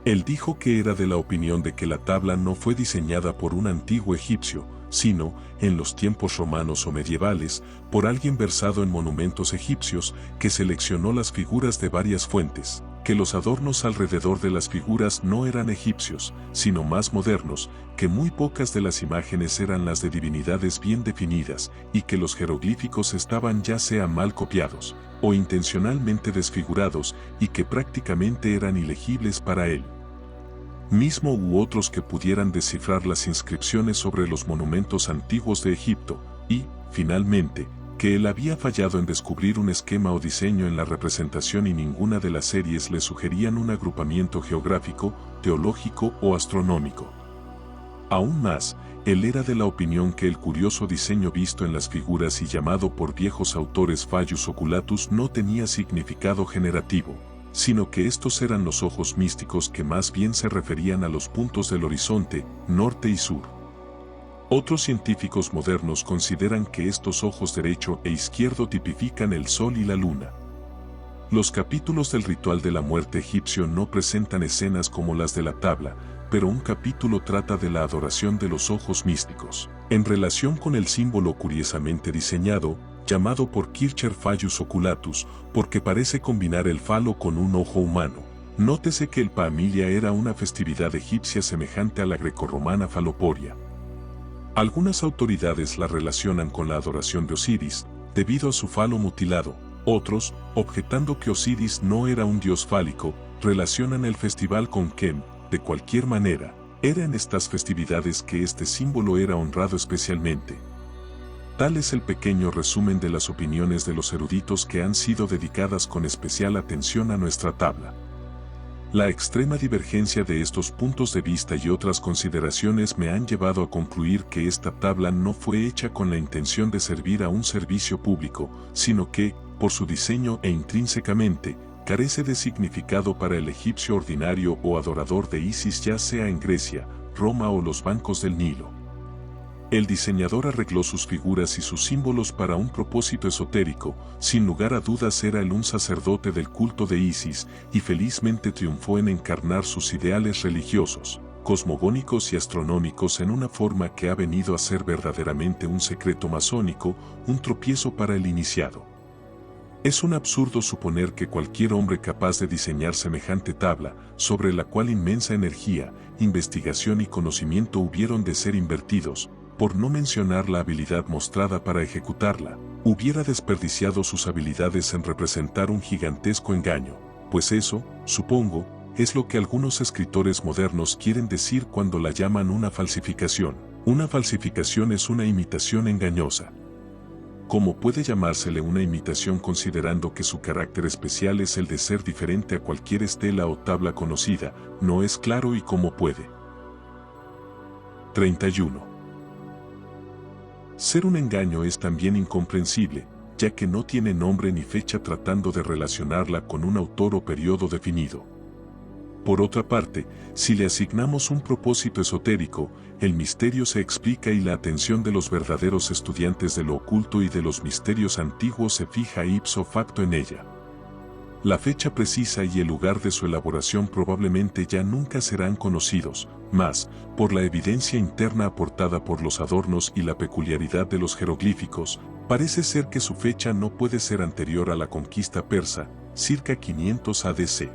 Él dijo que era de la opinión de que la tabla no fue diseñada por un antiguo egipcio, sino, en los tiempos romanos o medievales, por alguien versado en monumentos egipcios que seleccionó las figuras de varias fuentes, que los adornos alrededor de las figuras no eran egipcios, sino más modernos, que muy pocas de las imágenes eran las de divinidades bien definidas, y que los jeroglíficos estaban ya sea mal copiados, o intencionalmente desfigurados, y que prácticamente eran ilegibles para él mismo u otros que pudieran descifrar las inscripciones sobre los monumentos antiguos de Egipto, y, finalmente, que él había fallado en descubrir un esquema o diseño en la representación y ninguna de las series le sugerían un agrupamiento geográfico, teológico o astronómico. Aún más, él era de la opinión que el curioso diseño visto en las figuras y llamado por viejos autores Phallus Oculatus no tenía significado generativo, sino que estos eran los ojos místicos que más bien se referían a los puntos del horizonte, norte y sur. Otros científicos modernos consideran que estos ojos derecho e izquierdo tipifican el sol y la luna. Los capítulos del ritual de la muerte egipcio no presentan escenas como las de la tabla, pero un capítulo trata de la adoración de los ojos místicos, en relación con el símbolo curiosamente diseñado, llamado por Kircher Phallus oculatus, porque parece combinar el falo con un ojo humano. Nótese que el Paamilia era una festividad egipcia semejante a la grecorromana faloporia. Algunas autoridades la relacionan con la adoración de Osiris, debido a su falo mutilado. Otros, objetando que Osiris no era un dios fálico, relacionan el festival con Kem. De cualquier manera, era en estas festividades que este símbolo era honrado especialmente. Tal es el pequeño resumen de las opiniones de los eruditos que han sido dedicadas con especial atención a nuestra tabla. La extrema divergencia de estos puntos de vista y otras consideraciones me han llevado a concluir que esta tabla no fue hecha con la intención de servir a un servicio público, sino que, por su diseño e intrínsecamente, carece de significado para el egipcio ordinario o adorador de Isis, ya sea en Grecia, Roma o los bancos del Nilo. El diseñador arregló sus figuras y sus símbolos para un propósito esotérico, sin lugar a dudas era él un sacerdote del culto de Isis, y felizmente triunfó en encarnar sus ideales religiosos, cosmogónicos y astronómicos en una forma que ha venido a ser verdaderamente un secreto masónico, un tropiezo para el iniciado. Es un absurdo suponer que cualquier hombre capaz de diseñar semejante tabla, sobre la cual inmensa energía, investigación y conocimiento hubieron de ser invertidos, por no mencionar la habilidad mostrada para ejecutarla, hubiera desperdiciado sus habilidades en representar un gigantesco engaño, pues eso, supongo, es lo que algunos escritores modernos quieren decir cuando la llaman una falsificación. Una falsificación es una imitación engañosa. ¿Cómo puede llamársele una imitación considerando que su carácter especial es el de ser diferente a cualquier estela o tabla conocida? No es claro y cómo puede. 31. Ser un engaño es también incomprensible, ya que no tiene nombre ni fecha tratando de relacionarla con un autor o periodo definido. Por otra parte, si le asignamos un propósito esotérico, el misterio se explica y la atención de los verdaderos estudiantes de lo oculto y de los misterios antiguos se fija ipso facto en ella. La fecha precisa y el lugar de su elaboración probablemente ya nunca serán conocidos, mas, por la evidencia interna aportada por los adornos y la peculiaridad de los jeroglíficos, parece ser que su fecha no puede ser anterior a la conquista persa, circa 500 ADC.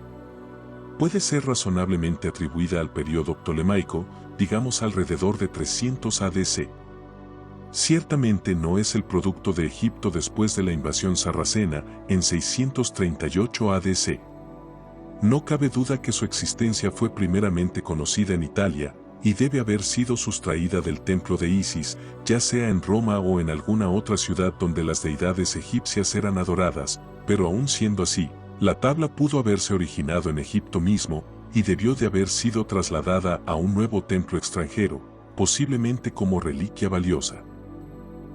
Puede ser razonablemente atribuida al periodo ptolemaico, digamos alrededor de 300 ADC. Ciertamente no es el producto de Egipto después de la invasión sarracena, en 638 ADC. No cabe duda que su existencia fue primeramente conocida en Italia, y debe haber sido sustraída del templo de Isis, ya sea en Roma o en alguna otra ciudad donde las deidades egipcias eran adoradas, pero aún siendo así, la tabla pudo haberse originado en Egipto mismo, y debió de haber sido trasladada a un nuevo templo extranjero, posiblemente como reliquia valiosa.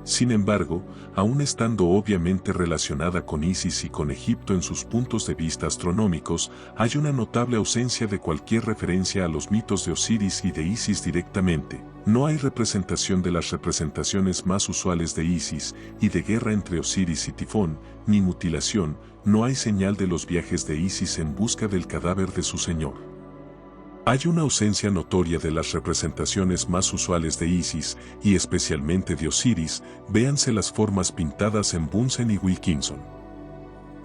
Sin embargo, aun estando obviamente relacionada con Isis y con Egipto en sus puntos de vista astronómicos, hay una notable ausencia de cualquier referencia a los mitos de Osiris y de Isis directamente. No hay representación de las representaciones más usuales de Isis y de guerra entre Osiris y Tifón, ni mutilación, no hay señal de los viajes de Isis en busca del cadáver de su señor. Hay una ausencia notoria de las representaciones más usuales de Isis, y especialmente de Osiris, véanse las formas pintadas en Bunsen y Wilkinson.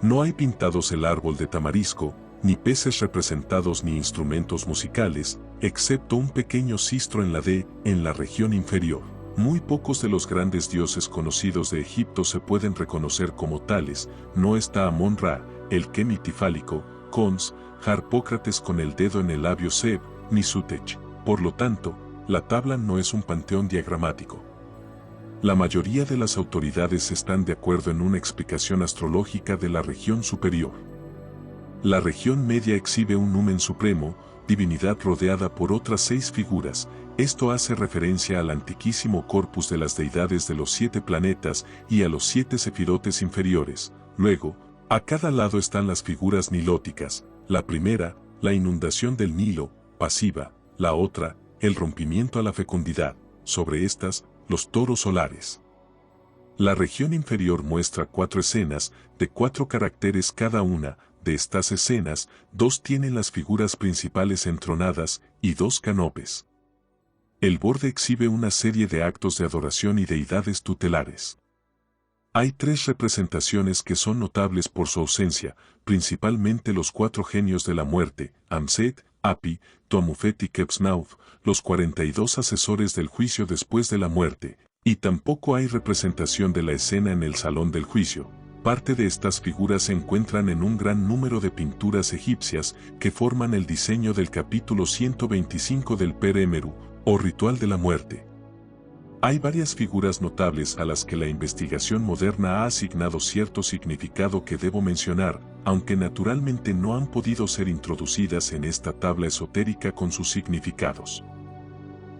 No hay pintados el árbol de tamarisco, ni peces representados ni instrumentos musicales, excepto un pequeño sistro en la región inferior. Muy pocos de los grandes dioses conocidos de Egipto se pueden reconocer como tales, no está Amon-Ra, el Kemitifálico, Cons, Harpócrates con el dedo en el labio Seb, ni Sutech. Por lo tanto, la tabla no es un panteón diagramático. La mayoría de las autoridades están de acuerdo en una explicación astrológica de la región superior. La región media exhibe un numen supremo, divinidad rodeada por otras 6 figuras. Esto hace referencia al antiquísimo corpus de las deidades de los 7 planetas y a los 7 sefirotes inferiores. Luego, a cada lado están las figuras nilóticas. La primera, la inundación del Nilo, pasiva; la otra, el rompimiento a la fecundidad; sobre estas, los toros solares. La región inferior muestra 4 escenas, de 4 caracteres cada una, De estas escenas, 2 tienen las figuras principales entronadas y 2 canopes. El borde exhibe una serie de actos de adoración y deidades tutelares. Hay 3 representaciones que son notables por su ausencia, principalmente los 4 genios de la muerte, Amset, Api, Tuamufet y Kepsnauf, los 42 asesores del juicio después de la muerte, y tampoco hay representación de la escena en el salón del juicio. Parte de estas figuras se encuentran en un gran número de pinturas egipcias que forman el diseño del capítulo 125 del Pere Emeru, o ritual de la muerte. Hay varias figuras notables a las que la investigación moderna ha asignado cierto significado que debo mencionar, aunque naturalmente no han podido ser introducidas en esta tabla esotérica con sus significados.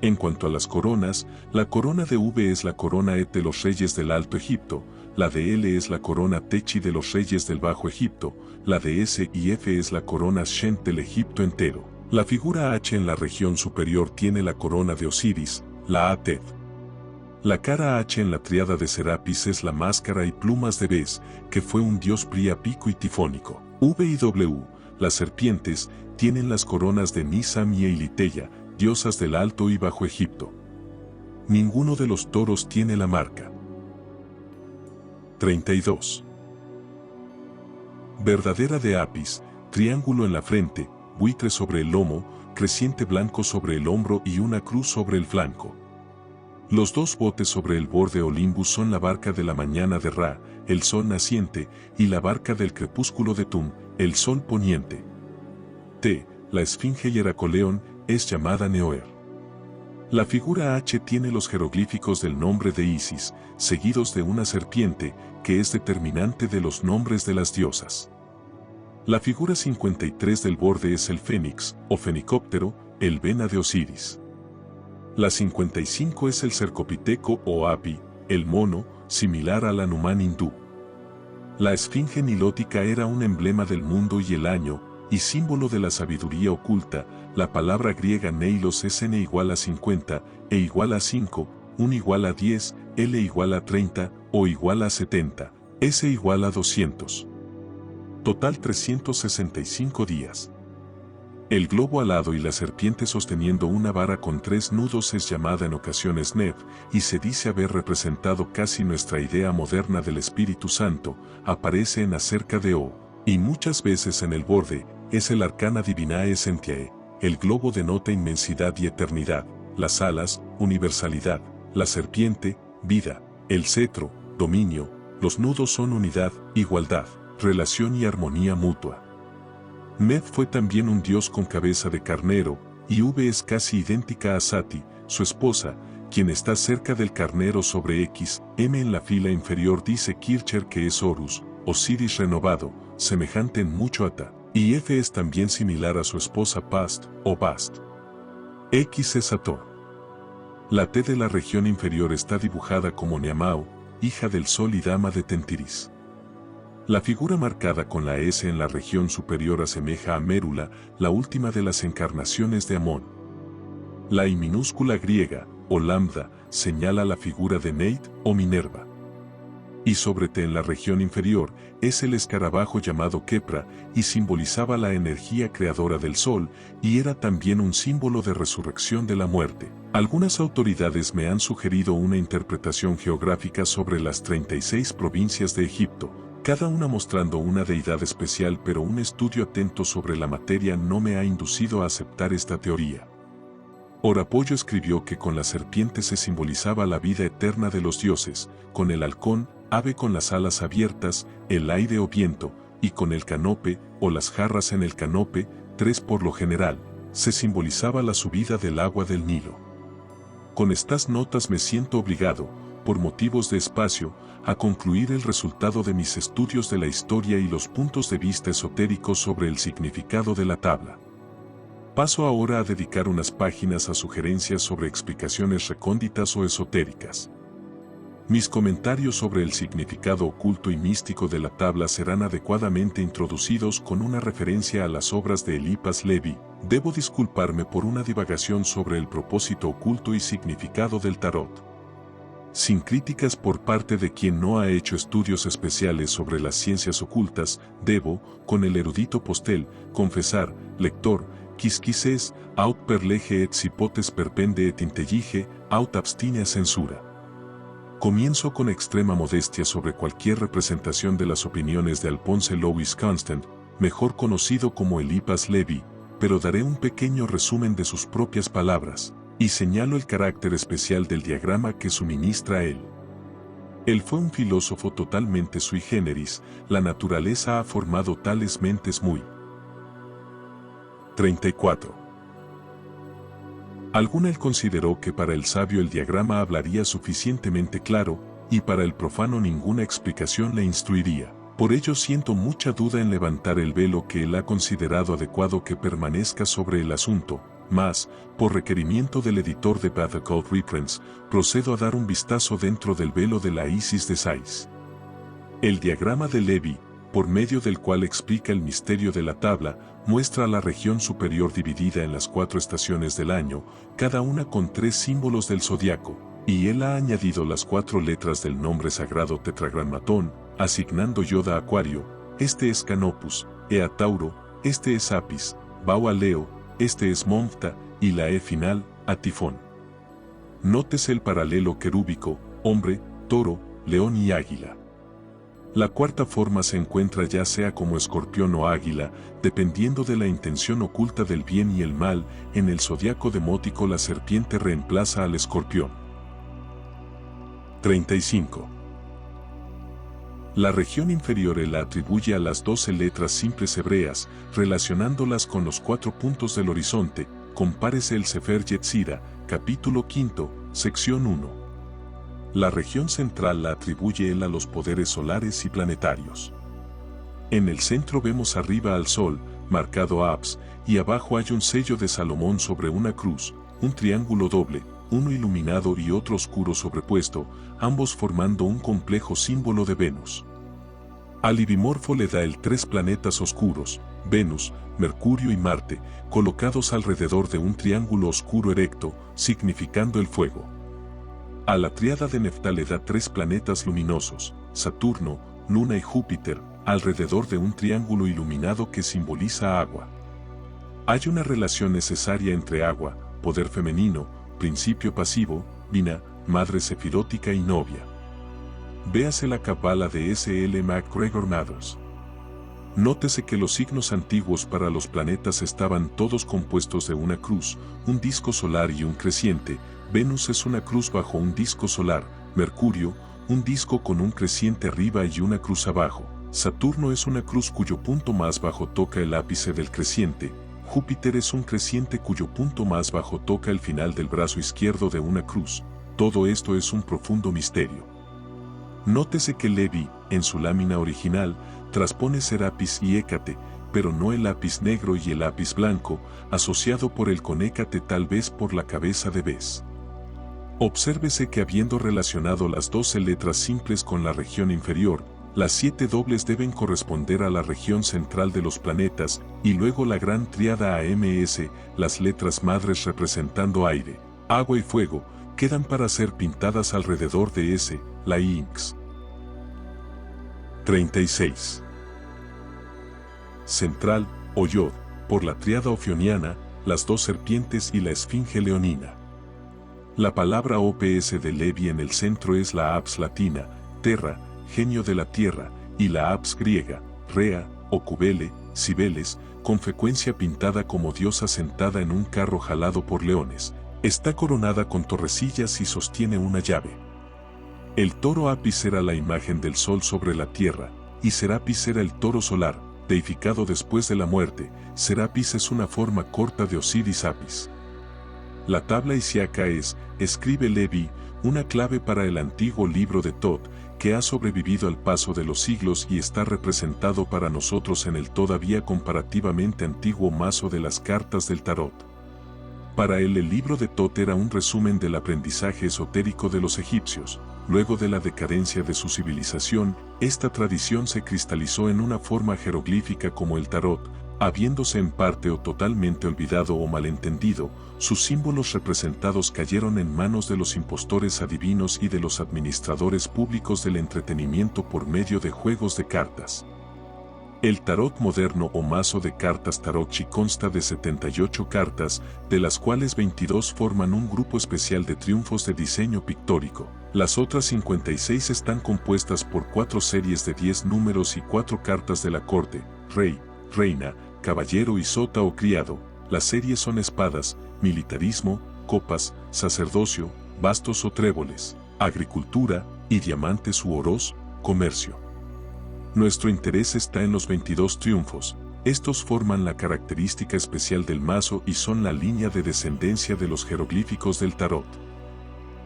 En cuanto a las coronas, la corona de V es la corona Et de los reyes del Alto Egipto, la de L es la corona Techi de los reyes del Bajo Egipto, la de S y F es la corona Shen del Egipto entero. La figura H en la región superior tiene la corona de Osiris, la Atet. La cara H en la tríada de Serapis es la máscara y plumas de Bes, que fue un dios priapico y tifónico. V y W, las serpientes, tienen las coronas de Nisam y Eiliteya, diosas del Alto y Bajo Egipto. Ninguno de los toros tiene la marca. 32. Verdadera de Apis, triángulo en la frente, buitre sobre el lomo, creciente blanco sobre el hombro y una cruz sobre el flanco. Los 2 botes sobre el borde Olimbus son la barca de la mañana de Ra, el sol naciente, y la barca del crepúsculo de Tum, el sol poniente. T, la esfinge y Heracoleón, es llamada Neoer. La figura H tiene los jeroglíficos del nombre de Isis, seguidos de una serpiente, que es determinante de los nombres de las diosas. La figura 53 del borde es el fénix, o fenicóptero, el vena de Osiris. La 55 es el cercopiteco o api, el mono, similar al Hanuman hindú. La esfinge nilótica era un emblema del mundo y el año, y símbolo de la sabiduría oculta. La palabra griega neilos es n igual a 50, e igual a 5, 1 igual a 10, l igual a 30, o igual a 70, s igual a 200. Total 365 días. El globo alado y la serpiente sosteniendo una vara con 3 nudos es llamada en ocasiones Neb, y se dice haber representado casi nuestra idea moderna del Espíritu Santo, aparece en acerca de O, y muchas veces en el borde, es el arcana divinae sentiae. El globo denota inmensidad y eternidad, las alas, universalidad, la serpiente, vida, el cetro, dominio, los nudos son unidad, igualdad, relación y armonía mutua. Med fue también un dios con cabeza de carnero, y V es casi idéntica a Sati, su esposa, quien está cerca del carnero sobre X. M en la fila inferior dice Kircher que es Horus, Osiris renovado, semejante en mucho a Ta, y F es también similar a su esposa Past, o Bast. X es Hathor. La T de la región inferior está dibujada como Neamao, hija del sol y dama de Tentiris. La figura marcada con la S en la región superior asemeja a Mérula, la última de las encarnaciones de Amón. La I minúscula griega, o lambda, señala la figura de Neit o Minerva. Y sobre T en la región inferior es el escarabajo llamado Kepra, y simbolizaba la energía creadora del sol, y era también un símbolo de resurrección de la muerte. Algunas autoridades me han sugerido una interpretación geográfica sobre las 36 provincias de Egipto, cada una mostrando una deidad especial, pero un estudio atento sobre la materia no me ha inducido a aceptar esta teoría. Orapollo escribió que con la serpiente se simbolizaba la vida eterna de los dioses, con el halcón, ave con las alas abiertas, el aire o viento, y con el canope, o las jarras en el canope, 3 por lo general, se simbolizaba la subida del agua del Nilo. Con estas notas me siento obligado, por motivos de espacio, a concluir el resultado de mis estudios de la historia y los puntos de vista esotéricos sobre el significado de la tabla. Paso ahora a dedicar unas páginas a sugerencias sobre explicaciones recónditas o esotéricas. Mis comentarios sobre el significado oculto y místico de la tabla serán adecuadamente introducidos con una referencia a las obras de Eliphas Levi. Debo disculparme por una divagación sobre el propósito oculto y significado del tarot. sin críticas por parte de quien no ha hecho estudios especiales sobre las ciencias ocultas, debo, con el erudito Postel, confesar, lector, quisquises, aut per lege et hipotes perpende et intellige, aut abstinea censura. Comienzo con extrema modestia sobre cualquier representación de las opiniones de Alphonse Louis Constant, mejor conocido como Eliphas Levi, pero daré un pequeño resumen de sus propias palabras, y señalo el carácter especial del diagrama que suministra él. Él fue un filósofo totalmente sui generis, la naturaleza ha formado tales mentes muy. 34. Alguna él consideró que para el sabio el diagrama hablaría suficientemente claro, y para el profano ninguna explicación le instruiría. Por ello siento mucha duda en levantar el velo que él ha considerado adecuado que permanezca sobre el asunto, mas, por requerimiento del editor de Biblical Reprints, procedo a dar un vistazo dentro del velo de la Isis de Sais. El diagrama de Levi, por medio del cual explica el misterio de la tabla, muestra la región superior dividida en las 4 estaciones del año, cada una con 3 símbolos del zodiaco, y él ha añadido las 4 letras del nombre sagrado Tetragrammatón, asignando Yoda a Acuario, este es Canopus, E a Tauro, este es Apis, Bau a Leo, este es Monfta, y la E final, a Tifón. Nótese el paralelo querúbico, hombre, toro, león y águila. La cuarta forma se encuentra ya sea como escorpión o águila, dependiendo de la intención oculta del bien y el mal. En el zodiaco demótico la serpiente reemplaza al escorpión. 35. La región inferior la atribuye a las 12 letras simples hebreas, relacionándolas con los 4 puntos del horizonte. Compárese el Sefer Yetzirah, capítulo 5, sección 1. La región central la atribuye él a los poderes solares y planetarios. En el centro vemos arriba al Sol, marcado Abs, y abajo hay un sello de Salomón sobre una cruz, un triángulo doble, uno iluminado y otro oscuro sobrepuesto, ambos formando un complejo símbolo de Venus. Al ibimorfo le da el 3 planetas oscuros, Venus, Mercurio y Marte, colocados alrededor de un triángulo oscuro erecto, significando el fuego. A la tríada de Neftal le da 3 planetas luminosos, Saturno, Luna y Júpiter, alrededor de un triángulo iluminado que simboliza agua. Hay una relación necesaria entre agua, poder femenino, principio pasivo, Bina, madre sefirótica y novia. Véase la Cábala de S. L. MacGregor Mathers. Nótese que los signos antiguos para los planetas estaban todos compuestos de una cruz, un disco solar y un creciente. Venus es una cruz bajo un disco solar, Mercurio, un disco con un creciente arriba y una cruz abajo. Saturno es una cruz cuyo punto más bajo toca el ápice del creciente. Júpiter es un creciente cuyo punto más bajo toca el final del brazo izquierdo de una cruz. Todo esto es un profundo misterio. Nótese que Levi, en su lámina original, transpone Serapis y Hécate, pero no el lápiz negro y el lápiz blanco, asociado por el con Hécate tal vez por la cabeza de Bes. Obsérvese que habiendo relacionado las 12 letras simples con la región inferior, las 7 dobles deben corresponder a la región central de los planetas, y luego la gran tríada AMS, las letras madres representando aire, agua y fuego, quedan para ser pintadas alrededor de S, la Inx. 36. Central, o Yod, por la tríada ofioniana, las 2 serpientes y la esfinge leonina. La palabra OPS de Levi en el centro es la Abs latina, Terra, genio de la tierra, y la Abs griega, Rea, o Cubele, Cibeles, con frecuencia pintada como diosa sentada en un carro jalado por leones. Está coronada con torrecillas y sostiene una llave. El toro Apis era la imagen del sol sobre la tierra, y Serapis era el toro solar, deificado después de la muerte. Serapis es una forma corta de Osiris Apis. La tabla isiaca es, escribe Levi, una clave para el antiguo libro de Tot, que ha sobrevivido al paso de los siglos y está representado para nosotros en el todavía comparativamente antiguo mazo de las cartas del tarot. Para él el libro de Tot era un resumen del aprendizaje esotérico de los egipcios. Luego de la decadencia de su civilización, esta tradición se cristalizó en una forma jeroglífica como el tarot, Habiéndose en parte o totalmente olvidado o malentendido, sus símbolos representados cayeron en manos de los impostores adivinos y de los administradores públicos del entretenimiento por medio de juegos de cartas. El tarot moderno o mazo de cartas Tarocchi consta de 78 cartas, de las cuales 22 forman un grupo especial de triunfos de diseño pictórico. Las otras 56 están compuestas por 4 series de 10 números y 4 cartas de la corte, rey, reina, caballero y sota o criado. Las series son espadas, militarismo, copas, sacerdocio, bastos o tréboles, agricultura, y diamantes u oros, comercio. Nuestro interés está en los 22 triunfos. Estos forman la característica especial del mazo y son la línea de descendencia de los jeroglíficos del tarot.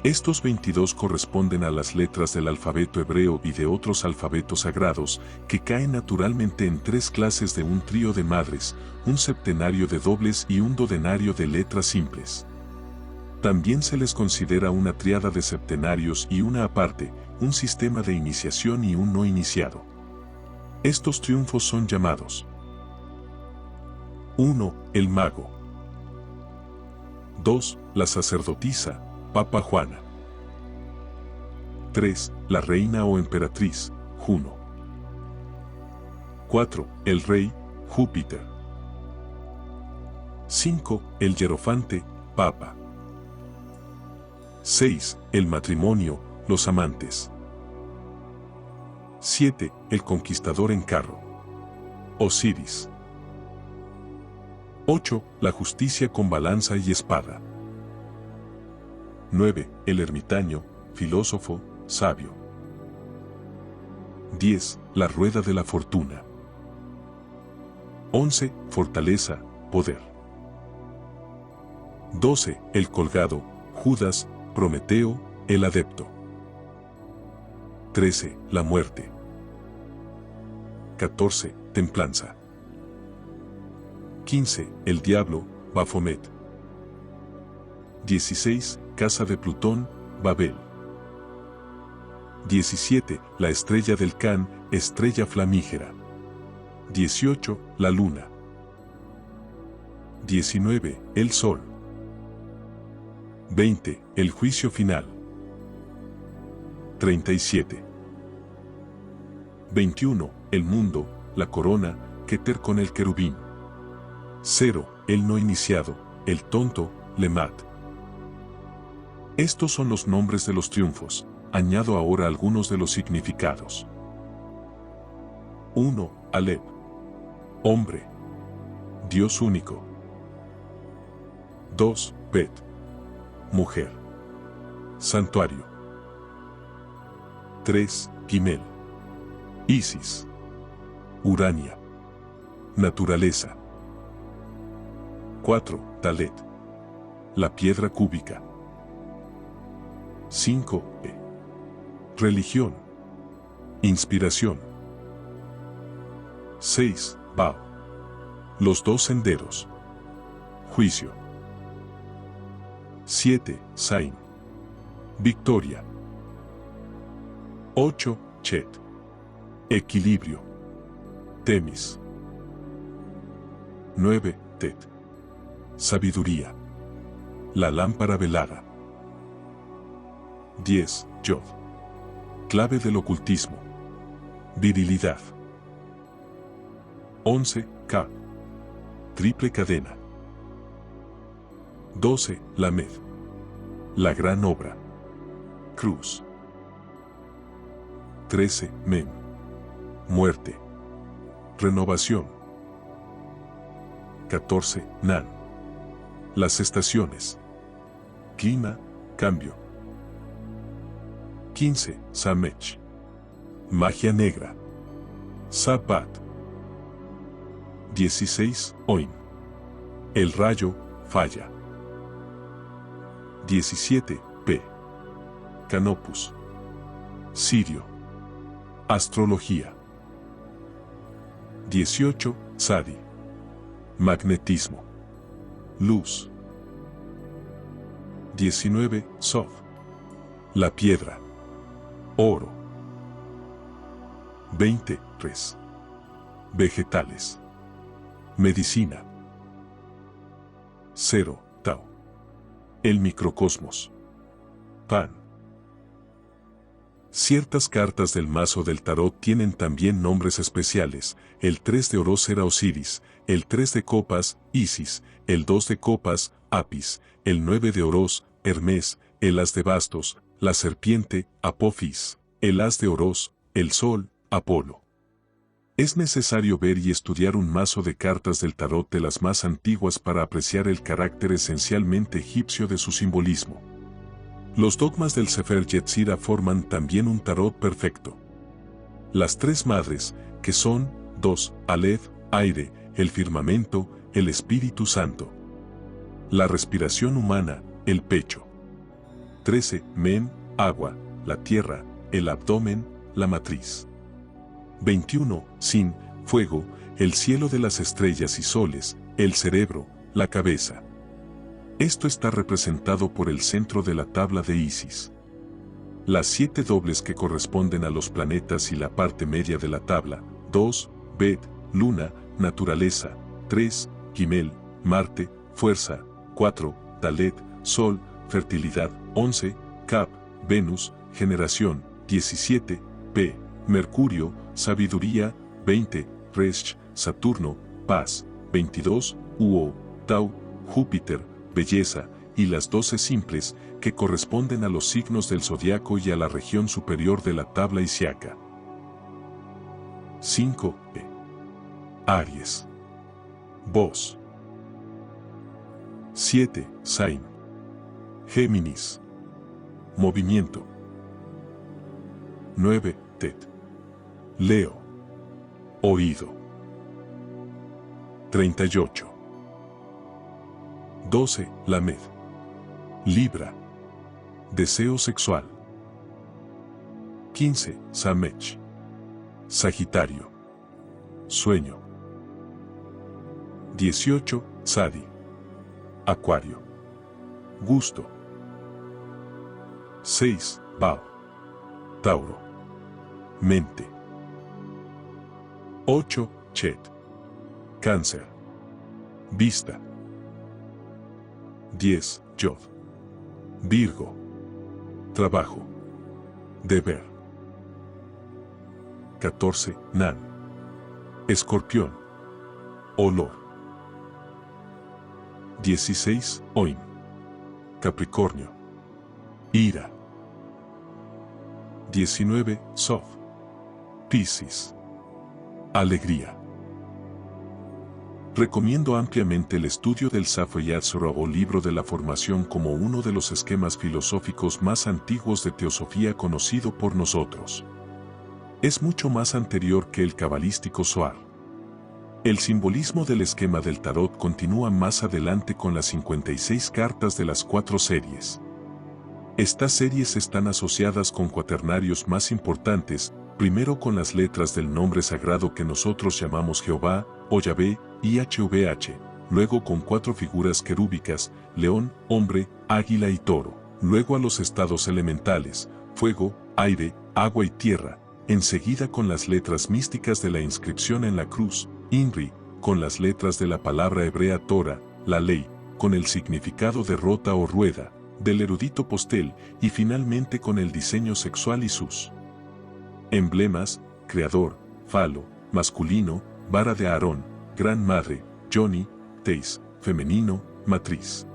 Estos 22 corresponden a las letras del alfabeto hebreo y de otros alfabetos sagrados, que caen naturalmente en 3 clases de un trío de madres, un septenario de dobles y un dodenario de letras simples. También se les considera una tríada de septenarios y una aparte, un sistema de iniciación y un no iniciado. Estos triunfos son llamados: 1. El mago. 2. La sacerdotisa, Papa Juana. 3. La reina o emperatriz, Juno. 4. El rey, Júpiter. 5. El hierofante, Papa. 6. El matrimonio, los amantes. 7. El conquistador en carro, Osiris. 8. La justicia con balanza y espada. 9. El ermitaño, filósofo, sabio. 10. La rueda de la fortuna. 11. Fortaleza, poder. 12. El colgado, Judas, Prometeo, el adepto. 13. La muerte. 14. Templanza. 15. El diablo, Baphomet. 16. Casa de Plutón, Babel. 17. La estrella del Can, estrella flamígera. 18. La luna. 19. El sol. 20. El juicio final. 37. 21. El mundo, la corona, Keter con el querubín. 0. El no iniciado, el tonto, Lemat. Estos son los nombres de los triunfos. Añado ahora algunos de los significados. 1. Alep. Hombre. Dios único. 2. Bet. Mujer. Santuario. 3. Gimel. Isis. Urania. Naturaleza. 4. Talet. La piedra cúbica. 5. Religión. Inspiración. 6. Bao. Los 2 senderos. Juicio. 7. Sain. Victoria. 8. Chet. Equilibrio. Temis. 9. Tet. Sabiduría. La lámpara velada. 10. Yod. Clave del ocultismo. Virilidad. 11. Kaf. Triple cadena. 12. Lamed. La gran obra. Cruz. 13. Mem. Muerte. Renovación. 14. Nan. Las estaciones. Clima, cambio. 15. Samech. Magia negra. Sabbat. 16. Oin. El rayo, falla. 17. P. Canopus. Sirio. Astrología. 18. Sadi. Magnetismo. Luz. 19. Sof. La piedra. Oro. 20. Res. Vegetales. Medicina. 0. Tao. El microcosmos. Pan. Ciertas cartas del mazo del tarot tienen también nombres especiales. El 3 de oros era Osiris, el 3 de copas, Isis, el 2 de copas, Apis, el 9 de oros, Hermes, el as de bastos, la serpiente, Apophis, el as de oros, el sol, Apolo. Es necesario ver y estudiar un mazo de cartas del tarot de las más antiguas para apreciar el carácter esencialmente egipcio de su simbolismo. Los dogmas del Sefer Yetzirah forman también un tarot perfecto. Las tres madres, que son 2, Aleph, aire, el firmamento, el Espíritu Santo. La respiración humana, el pecho. 13, Men, agua, la tierra, el abdomen, la matriz. 21, Sin, fuego, el cielo de las estrellas y soles, el cerebro, la cabeza. Esto está representado por el centro de la tabla de Isis. Las 7 dobles que corresponden a los planetas y la parte media de la tabla, 2, Bet, luna, naturaleza, 3, Gimel, Marte, fuerza, 4, Dalet, sol, fertilidad, 11, Cap, Venus, generación, 17, P, Mercurio, sabiduría, 20, Resh, Saturno, paz, 22, Uo, Tau, Júpiter, belleza, y las 12 simples, que corresponden a los signos del zodiaco y a la región superior de la tabla isiaca. 5. Aries. Voz. 7. Sain. Géminis. Movimiento. 9. Tet. Leo. Oído. 38. 12. Lamed. Libra. Deseo sexual. 15. Samech. Sagitario. Sueño. 18. Sadi. Acuario. Gusto. 6. Bao. Tauro. Mente. 8. Chet. Cáncer. Vista. 10. Yod. Virgo. Trabajo. Deber. 14. Nan. Escorpión. Olor. 16. Oin. Capricornio. Ira. 19. Sof. Piscis. Alegría. Recomiendo ampliamente el estudio del Sefer Yetzirah o libro de la formación como uno de los esquemas filosóficos más antiguos de teosofía conocido por nosotros. Es mucho más anterior que el cabalístico Zohar. El simbolismo del esquema del tarot continúa más adelante con las 56 cartas de las 4 series. Estas series están asociadas con cuaternarios más importantes, primero con las letras del nombre sagrado que nosotros llamamos Jehová, o Yahvé, y HVH, luego con 4 figuras querúbicas, león, hombre, águila y toro, luego a los estados elementales, fuego, aire, agua y tierra, enseguida con las letras místicas de la inscripción en la cruz, Inri, con las letras de la palabra hebrea Torah, la ley, con el significado de rota o rueda, del erudito postel, y finalmente con el diseño sexual y sus emblemas, creador, falo, masculino, vara de Aarón, gran madre, Johnny, Teis, femenino, matriz.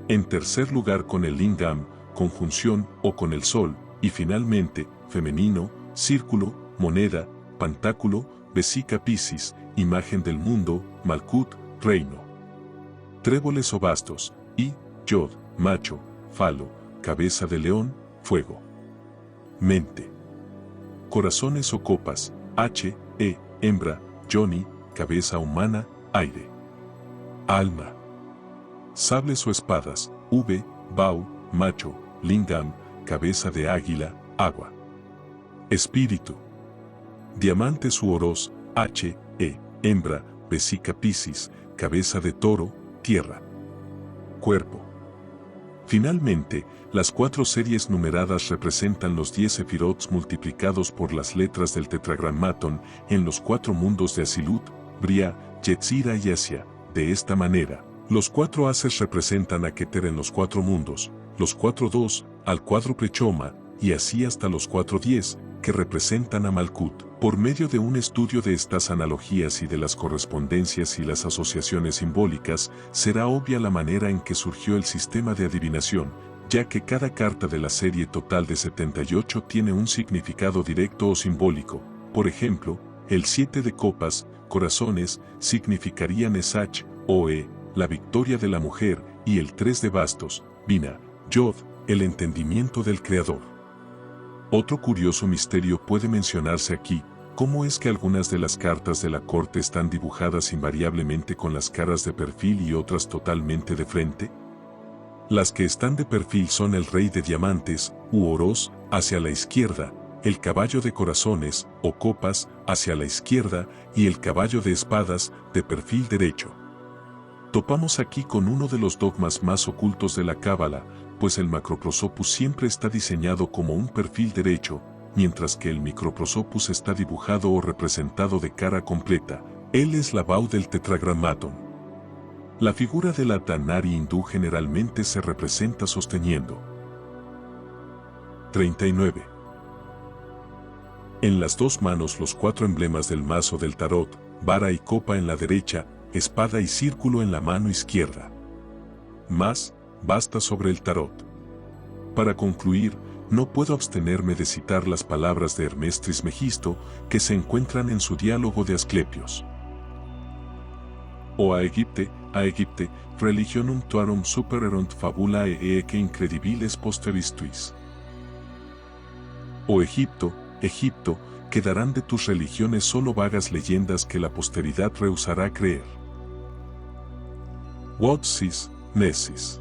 En tercer lugar con el lingam, conjunción o con el sol, y finalmente, femenino, círculo, moneda, pantáculo, vesica Piscis, imagen del mundo, Malkut, reino. Tréboles o bastos, y, Yod, macho, falo, cabeza de león, fuego. Mente. Corazones o copas, H, E, hembra, Johnny, cabeza humana, aire. Alma. Sables o espadas, V, Bau, macho, lingam, cabeza de águila, agua. Espíritu. Diamantes u oros, H, E, hembra, vesica Piscis, cabeza de toro, tierra. Cuerpo. Finalmente, las 4 series numeradas representan los 10 sefirots multiplicados por las letras del tetragramatón en los 4 mundos de Asilut, Bria, Yetzirah y Asia. De esta manera, los 4 haces representan a Keter en los 4 mundos, los 4 dos, al cuádruple Choma, y así hasta los 4 10, que representan a Malkut. Por medio de un estudio de estas analogías y de las correspondencias y las asociaciones simbólicas, será obvia la manera en que surgió el sistema de adivinación, ya que cada carta de la serie total de 78 tiene un significado directo o simbólico. Por ejemplo, el 7 de copas, corazones, significaría Nesach, o la victoria de la mujer, y el 3 de bastos, Bina, Yod, el entendimiento del Creador. Otro curioso misterio puede mencionarse aquí: ¿cómo es que algunas de las cartas de la corte están dibujadas invariablemente con las caras de perfil y otras totalmente de frente? Las que están de perfil son el rey de diamantes, u oros, hacia la izquierda, el caballo de corazones, o copas, hacia la izquierda, y el caballo de espadas, de perfil derecho. Topamos aquí con uno de los dogmas más ocultos de la Cábala, pues el macroprosopus siempre está diseñado como un perfil derecho, mientras que el microprosopus está dibujado o representado de cara completa. Él es la Bau del tetragramaton. La figura de la Tanari hindú generalmente se representa sosteniendo 39. En las 2 manos los 4 emblemas del mazo del tarot, vara y copa en la derecha, espada y círculo en la mano izquierda. Más, basta sobre el tarot. Para concluir, no puedo abstenerme de citar las palabras de Hermés Trismegisto que se encuentran en su diálogo de Asclepios. O a Egipte, religionum tuarum supererunt fabulae que incredibiles posteris tuis. O Egipto, quedarán de tus religiones solo vagas leyendas que la posteridad rehusará creer. Wotsis, Nesis.